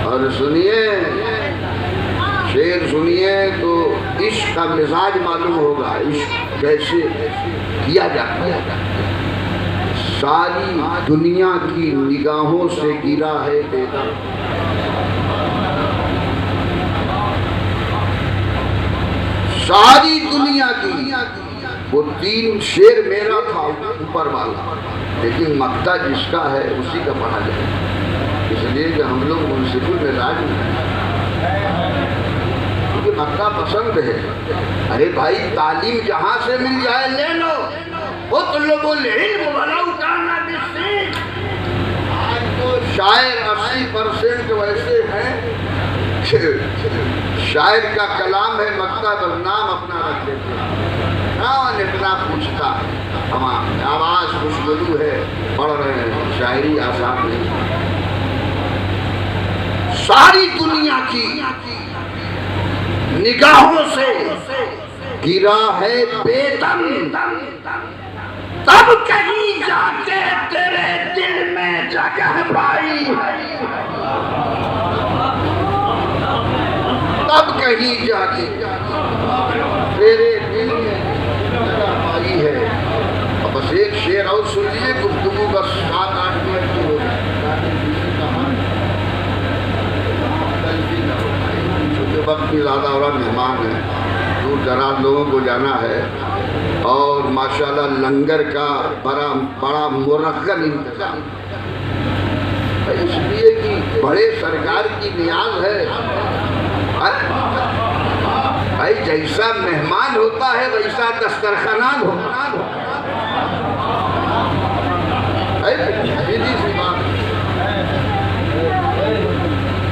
اور سنیے شعر سنیے تو عشق کا مزاج معلوم ہوگا، عشق کیسے کیا جاتا ہے۔ ساری دنیا کی نگاہوں سے گرا ہے بیدا، ساری دنیا کی، وہ تین شعر میرا تھا اوپر والا، لیکن مقطع جس کا ہے اسی کا پڑھا جائے، اس لیے کہ ہم لوگ منصف المزاج ہیں، کیونکہ مقطع پسند ہے۔ ارے بھائی تعلیم جہاں سے مل جائے لے لو، اطلب العلم ولو کان بالسین۔ آج تو شاعر 80% ویسے ہیں شاعر کا کلام ہے، مقطع پر نام اپنا رکھ دیتے ہیں، کون اتنا پوچھتا ہے، تمام آواز خوشگلو ہے، پڑھ رہے ہیں، شاعری آسان نہیں۔ ساری دنیا کی نگاہوں سے گرا ہے بے دم، تب کہیں جا کے تیرے دل میں جگہ پائی، تب کہیں جا کے تیرے دل میں جگہ پائی ہے۔ اب بس ایک شعر اور سنیے، گفتگو بس 7-8 منٹ کی ہو چونکہ وقت بھی زیادہ ہو رہا، مہمان ہیں، دور دراز لوگوں کو جانا ہے، اور ماشاءاللہ لنگر کا بڑا مرغن انتظام، اس لیے کہ بڑے سرکار کی نیاز ہے، بھائی جیسا مہمان ہوتا ہے ویسا دسترخوان ہوتا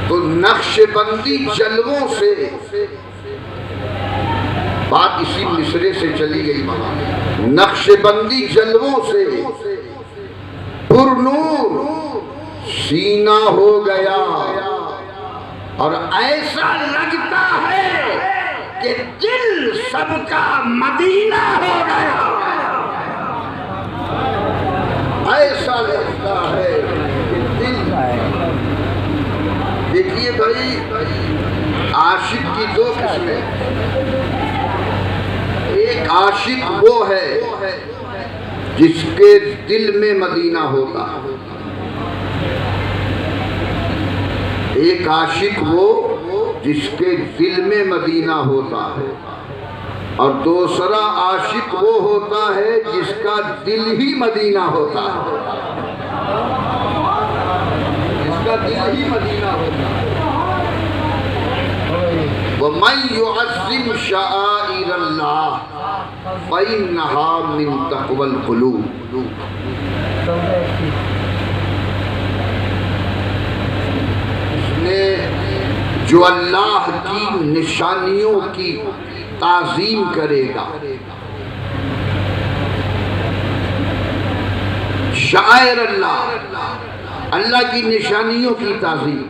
تو نقش بندی جلووں سے بات اسی مصرے سے چلی گئی وہاں، نقش بندی جلووں سے پرنور سینہ ہو گیا، اور ایسا لگتا ہے کہ دل سب کا مدینہ ہو گیا، ایسا لگتا ہے کہ دل، دیکھیے بھائی عاشق کی دو قسمیں، ایک عاشق وہ ہے جس کے دل میں مدینہ ہوتا ہے، ایک عاشق وہ جس کے دل میں مدینہ ہوتا ہے، اور دوسرا عاشق وہ ہوتا ہے جس کا دل ہی مدینہ ہوتا ہے، جس کا دل ہی مدینہ ہوتا ہے۔ وَمَن يُعَظِّمْ شَعَائِرَ اللَّهِ فَإِنَّهَا مِن تَقْوَى الْقُلُوبِ۔ اس نے جو اللہ کی نشانیوں کی تعظیم کرے گا، شعائر اللہ، اللہ کی نشانیوں کی تعظیم،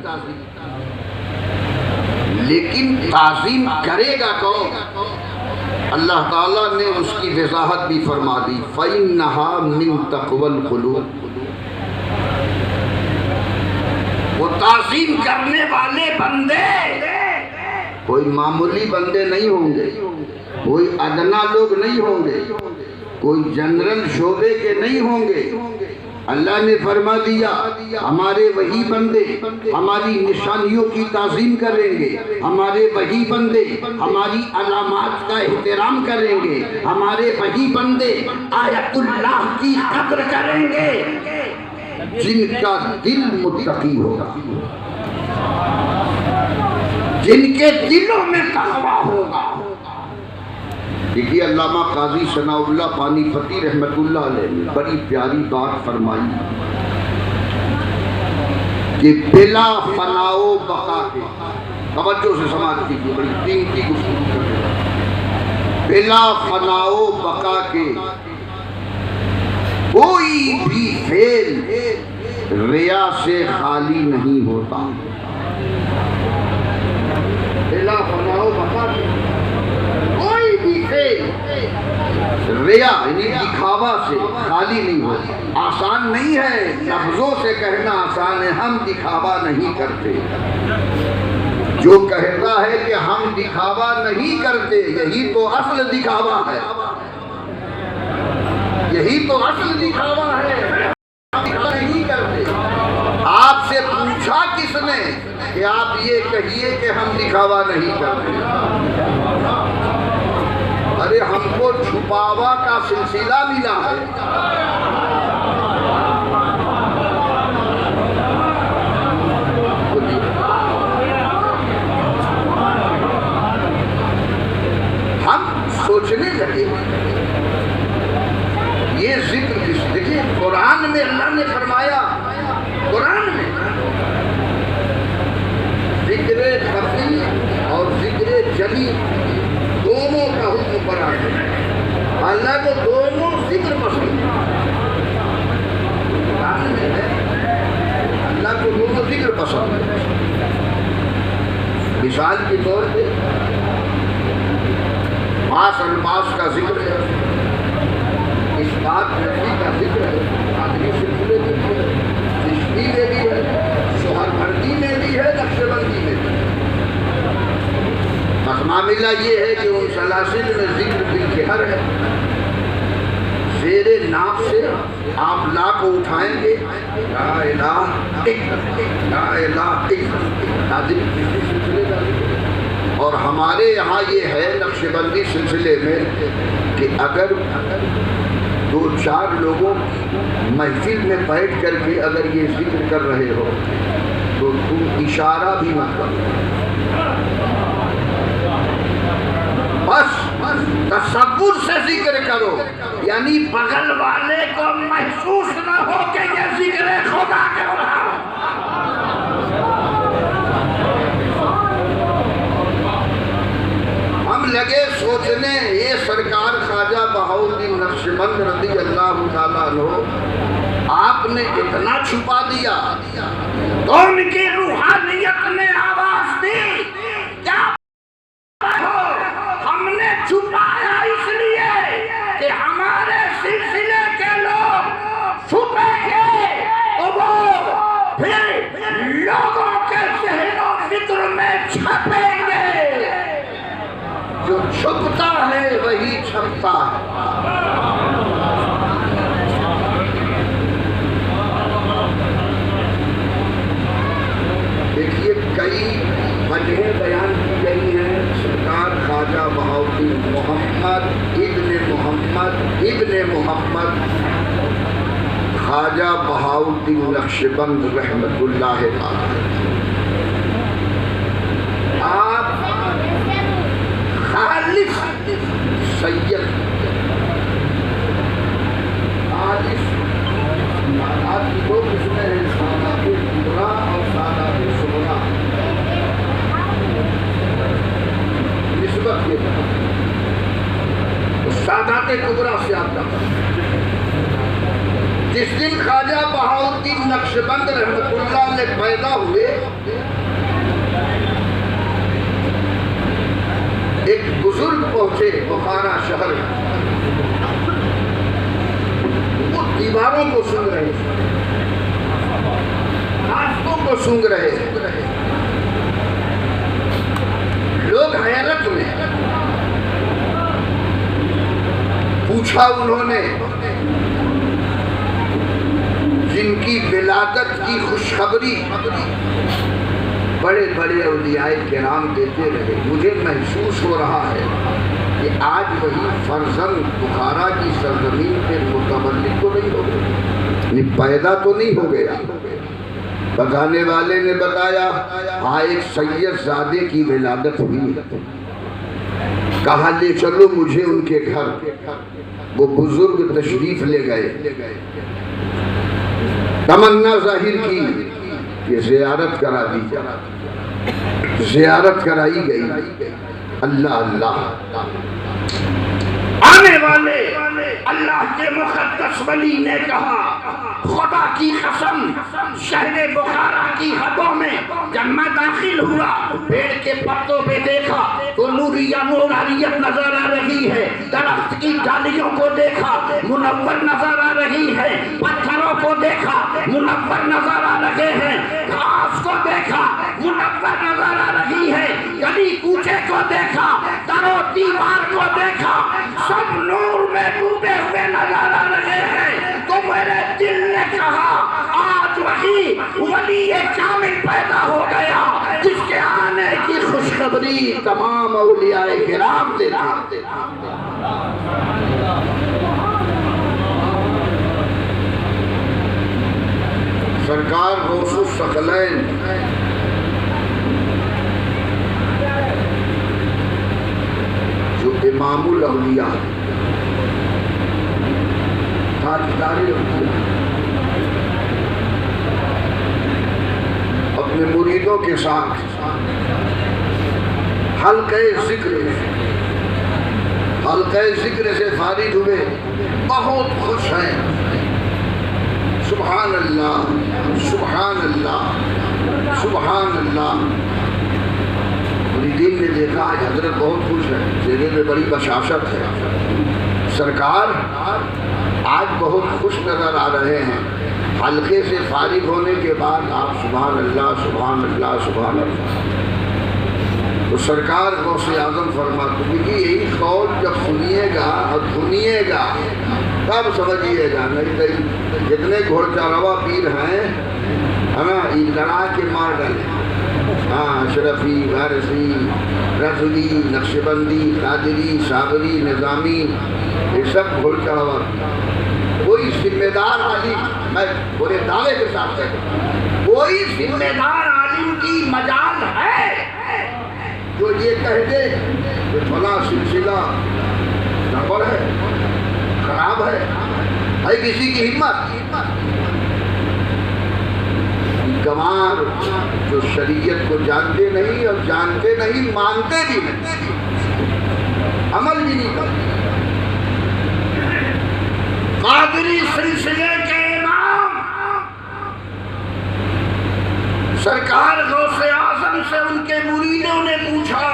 لیکن تعظیم کرے گا کون؟ اللہ تعالیٰ نے اس کی وضاحت بھی فرما دی، فَإِنَّهَا مِن تَقْوَى الْقُلُوبِ۔ وہ تعظیم کرنے والے بندے کوئی معمولی بندے نہیں ہوں گے، کوئی ادنا لوگ نہیں ہوں گے، کوئی جنرل شعبے کے نہیں ہوں گے۔ اللہ نے فرما دیا ہمارے وہی بندے ہماری نشانیوں کی تعظیم کریں گے، ہمارے وہی بندے ہماری علامات کا احترام کریں گے، ہمارے وہی بندے آیت اللہ کی قدر کریں گے جن کا دل متقی ہوگا، جن کے دلوں میں تقویٰ ہوگا۔ دیکھیے علامہ قاضی ثناء اللہ پانی پتی رحمت اللہ علیہ نے بڑی پیاری بات فرمائی کہ بلا فنا و بقا کے، توجہ سے سماعت کیجیے، بڑی قیمتی گفتگو کر رہے ہیں، بلا فنا و بقا کے کوئی بھی فعل ریا سے خالی نہیں ہوتا، بلا فنا و بقا کے کوئی بھی فعل ریا یعنی دکھاوا سے خالی نہیں ہوتا۔ آسان نہیں ہے، لفظوں سے کہنا آسان ہے، ہم دکھاوا نہیں کرتے۔ جو کہتا ہے کہ ہم دکھاوا نہیں کرتے، یہی تو اصل دکھاوا ہے، یہی تو اصل دکھاوا ہے، ہم دکھاوا نہیں کرتے۔ آپ سے پوچھا کس نے کہ آپ یہ کہیے کہ ہم دکھاوا نہیں کرتے؟ ارے ہم کو چھپاوا کا سلسلہ ملا ہے، ہم سوچنے لگے یہ ذکر کس، دیکھیے قرآن میں اللہ نے فرمایا، قرآن میں ذکر خفی اور ذکر جلی دونوں کا حکم پر آئے، اللہ کو دونوں ذکر پسند ہے، اللہ کو دونوں ذکر پسند ہے۔ مثال کے طور پہ پاس الفاظ کا ذکر ہے، اس بات نفی کا ذکر ہے، آدمی سلسلے میں بھی ہے، چشتی میں بھی ہے، شوہر بھردی میں بھی ہے، نقش بندی میں بھی ہے۔ بس معاملہ یہ ہے کہ ان سلاسل میں ذکر بالکہر ہے، زیر ناف سے آپ لا کو اٹھائیں گے، لا الہ الا اللہ، لا الہ الا اللہ، سلسلے کا ذکر۔ اور ہمارے یہاں یہ ہے نقش بندی سلسلے میں کہ اگر دو چار لوگوں محفل میں بیٹھ کر کے اگر یہ ذکر کر رہے ہو تو تم اشارہ بھی مت کرو، بس تصور سے ذکر کرو، یعنی بغل والے کو محسوس نہ ہو کہ یہ ذکر خدا کر رہا ہے۔ ہم لگے سوچنے یہ سرکار خواجہ بہاؤالدین نقشبند رضی اللہ تعالیٰ عنہ آپ نے اتنا چھپا دیا تو ان کی روحانیت نے آواز دی، کیا ہم نے چھپایا اس لیے کہ ہمارے سلسلے کے لوگ چھپے جو چھپتا ہے وہی چھپتا ہے۔ دیکھیے کئی وجہیں بیان کی گئی ہیں۔ سرکار خواجہ بہاؤالدین محمد ابن محمد خواجہ بہاؤالدین نقشبند رحمت اللہ تعالی، آپ خالص سید آپ کی دو قسمیں ہیں، سادات کبریٰ اور سادات صغریٰ۔ نسبت کے سادات کبریٰ سے آپ کا جس دن خواجہ بہاؤالدین نقشبند رحمت اللہ علیہ پیدا ہوئے، ایک بزرگ پہنچے بخارا شہر میں، وہ دیواروں کو سونگ رہے تھے، راستوں کو سونگ رہے تھے، لوگ حیرت میں۔ پوچھا انہوں نے، جن کی ولادت کی خوشخبری بڑے بڑے اولیاء کرام دیتے رہے، مجھے محسوس ہو رہا ہے کہ آج وہی فرزند بخارا کی سرزمین پہ متولد تو نہیں ہو گیا، پیدا تو نہیں ہو گیا۔ بتانے والے نے بتایا ہاں ایک سید زادے کی ولادت ہوئی، کہا لے چلو مجھے ان کے گھر۔ وہ بزرگ تشریف لے گئے، تمنا ظاہر کی کہ زیارت کرا دی جائے، زیارت کرائی گئی۔ اللہ اللہ، آنے والے اللہ کے مقدس ولی نے کہا خدا کی قسم شہر بخارا کی حدوں میں جب میں داخل ہوا، پیڑ کے پتوں پہ دیکھا تو نوریت نظر آ رہی ہے، درخت کی ڈالیوں کو دیکھا منور نظر آ رہی ہے، پتھروں کو دیکھا منور نظر آ رہے ہیں، گھاس کو دیکھا منور نظر آ رہی ہے، گلی کوچے کو دیکھا، در و دیوار کو دیکھا، سب نور میں ڈوبے ہوئے نظر آ رہے ہیں۔ تو میرے دل نے کہا آج وہی ولی کامل پیدا ہو گیا جس کے آنے کی خوشخبری تمام اولیاء کرام دیتے۔ سرکار غوث الثقلین جو امام الاولیاء تاجدار اولیاء، اپنے مریدوں کے ساتھ حلقہ ذکر سے فارغ ہوئے، بہت خوش ہیں۔ سبحان اللہ سبحان اللہ سبحان اللہ۔ مریدین نے دیکھا آج حضرت بہت خوش ہے، چہرے میں بڑی بشاشت ہے، سرکار آج بہت خوش نظر آ رہے ہیں۔ حلقے سے فارغ ہونے کے بعد آپ سبحان اللہ سبحان اللہ سبحان اللہ، تو سرکار غوث اعظم فرماتے ہیں کہ یہی قول جب سنیے گا اور سنیے گا تب سمجھیے گا، نہیں تو جتنے گھوڑ چاروا پیر ہیں ہمیں لڑا کے مار ڈالیں۔ ہاں اشرفی، وارثی، رسولی، نقشبندی، قادری، صابری، نظامی، یہ سب گھوڑ چاروا۔ کوئی ذمہ دار عالم، میں پورے دعوے کے ساتھ کہتا ہوں، کوئی ذمہ دار عالم کی مجال ہے جو یہ کہہ دے کہ فلاں سلسلہ گڑبڑ ہے، خراب ہے کسی کی ہمت؟ گوار جو شریعت کو جانتے نہیں، اور جانتے نہیں مانتے بھی نہیں، عمل بھی نہیں کرتے۔ قادری سلسلے کے امام سرکار غوث اعظم سے ان کے مریدوں نے پوچھا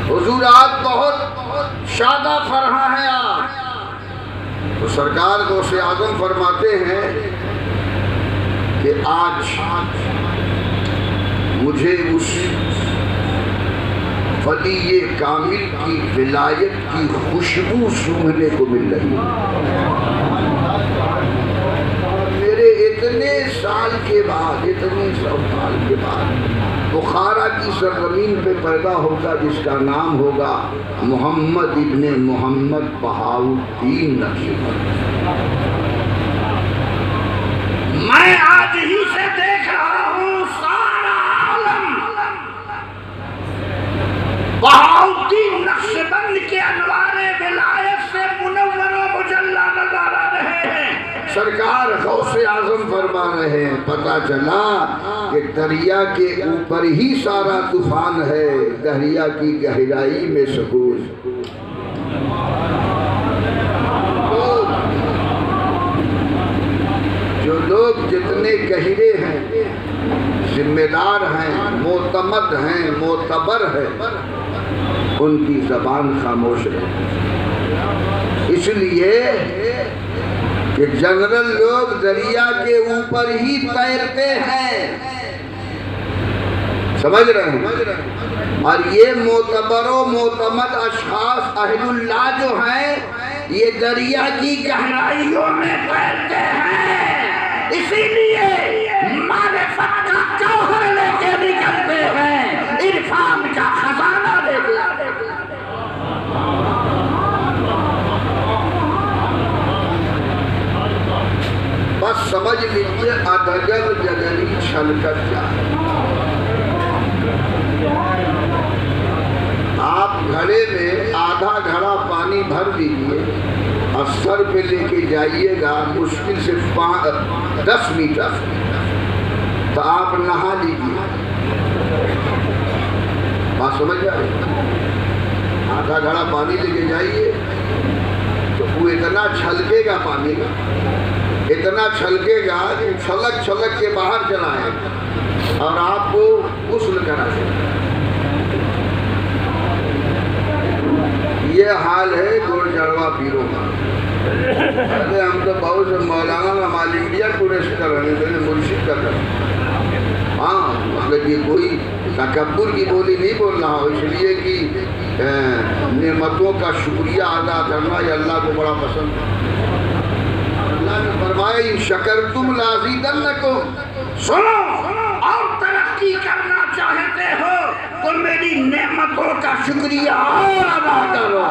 حضور آپ بہت شادہ فرحاں ہیں آپ، تو سرکار غوث اعظم فرماتے ہیں کہ آج مجھے اس ولی کامل کی ولایت کی خوشبو سونگھنے کو مل رہی ہے۔ میرے اتنے سال کے بعد بخارا کی سرزمین پہ پیدا ہوگا جس کا نام ہوگا محمد ابن محمد بہاؤالدین نقشبند۔ میں آج ہی سے دیکھ رہا ہوں سارا عالم بہاؤالدین نقشبند کے انوار ولایت سے منور و مجلی نظر آ رہے ہیں۔ سرکار غوث اعظم فرما رہے ہیں پتہ چلا کہ دریا کے اوپر ہی سارا طوفان ہے، دریا کی گہرائی میں سکون۔ جو لوگ جتنے گہرے ہیں، ذمہ دار ہیں، معتمد ہیں، معتبر ہیں، ان کی زبان خاموش رہے۔ اس لیے کہ جنرل لوگ دریا کے اوپر ہی تیرتے ہیں، سمجھ رہے ہیں؟ اور یہ معتبر و معتمد اشخاص اہل اللہ جو ہیں یہ دریا کی گہرائیوں میں تیرتے ہیں، اسی لیے معرفت کا جوہر لے کے نکلتے ہیں، عرفان کا خزانہ لے کے۔ بس سمجھ لیجیے ادگر جگری چھلکت کیا ہے۔ آپ گھڑے میں آدھا گھڑا پانی بھر دیجیے اور سر پہ لے کے جائیے گا مشکل سے 10 میٹر، تو آپ نہا لیجیے۔ بات سمجھ جائے، آدھا گھڑا پانی لے کے جائیے تو وہ اتنا چھلکے گا، پانی اتنا چھلکے گا کہ چھلک چھلک کے باہر چلا ہے اور آپ کو غسل کرائے۔ یہ حال ہے گوڑ جڑوا پیروں کا۔ ہم تو بہت سے مولانا نماز انڈیا ٹورسٹ کر رہے ہیں، مرشد کر رہے ہیں۔ ہاں مطلب یہ کوئی تکبر کی بولی نہیں بول رہا ہوں، اس لیے کہ نعمتوں کا شکریہ ادا کرنا یہ اللہ کو بڑا پسند ہے۔ اللہ نے فرمایا ان شکرتم لازیدنکم، سنو اور ترقی کرنا چاہتے ہو تو میری نعمتوں کا شکریہ اور ادا کرو۔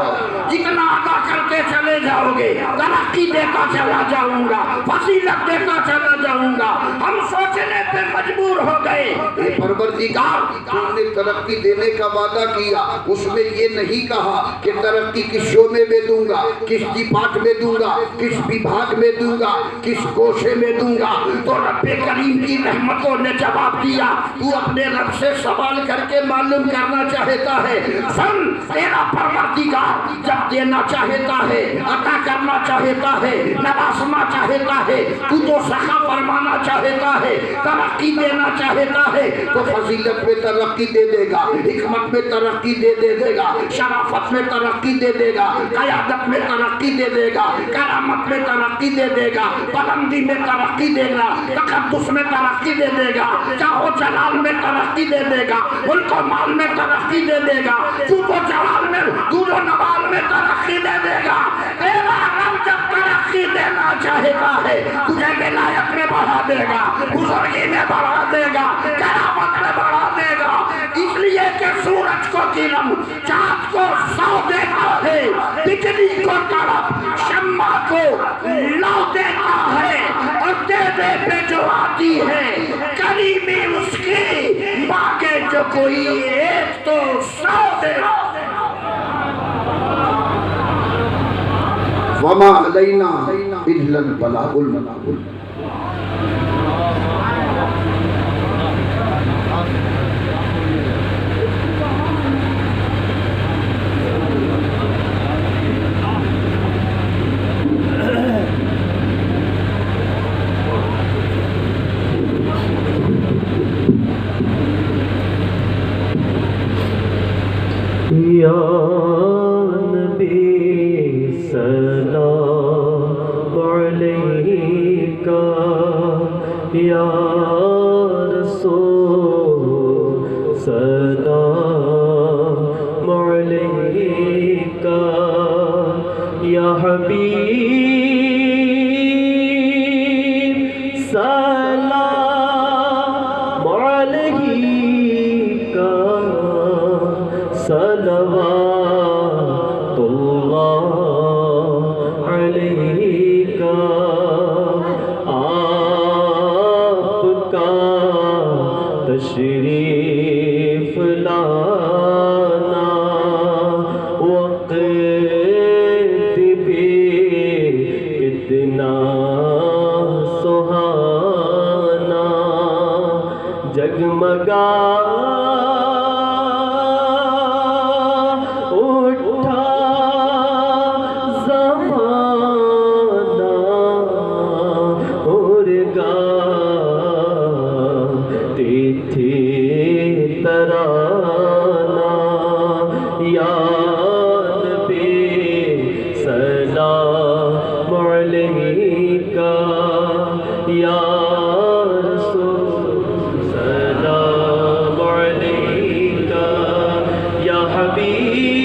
جتنا ادا کرتے چلے جاؤ گے ترقی دیتا چلا جاؤں گا، فضیلت دیتا چلا جاؤں گا۔ ہم سوچنے پہ مجبور ہو گئے، اے پروردگار تم نے ترقی دینے کا وعدہ کیا، اس میں یہ نہیں کہا کہ ترقی کس شعبے میں دوں گا، کس ڈپارٹ میں دوں گا، کس وبھاگ میں دوں گا، کس گوشے میں دوں گا۔ تو رب کریم کی رحمتوں نے جواب دیا، تو اپنے رب سے سوال کر کے معلوم کرنا چاہتا ہے۔ سن تیرا پروردگار جب دینا چاہتا ہے، عطا کرنا چاہتا ہے، نوازنا چاہتا ہے، تو سخا فرمانا چاہتا ہے، ترقی دینا چاہتا ہے تو فضیلت میں ترقی دے دے گا، حکمت میں ترقی دے گا، شرافت میں ترقی دے دے گا، قیادت میں ترقی دے دے گا، کرامت میں ترقی دے گا، بلندی میں ترقی دے گا، تقدس میں ترقی دے گا، چاہو جلال میں ترقی دے گا، ملک و مال میں ترقی دے گا، چوب و جلال میں دور و نوال میں ترقی دے گا۔ تیرا رب جب ترقی دینا چاہتا ہے تجھے ولایت میں بڑھا دے گا، بزرگی میں بڑھا دے گا، کرامت میں بڑھا دے گا۔ اس لیے کہ سورج کو کرم، چاند کو سو دیتا ہے، بجلی کو تڑپ، شمع کو لو دیتا ہے، اور دے دے پہ جو آتی ہے کریمی اس کی، باقی جو کوئی ایک تو 100 دے۔ وما علینا الا البلاغ المبین۔ یا نبی سلام علیکہ، یا رسول سلام حبیب سلام علیکہ صلوات اللہ علیکہ آپ کا تشریف لانا وقت بھی کتنا سہانا جگمگا اٹھا زمانہ اور گاتی تھی ترانہ یا نبی سلام علیکہ یا رسول سلام علیکہ یا حبیب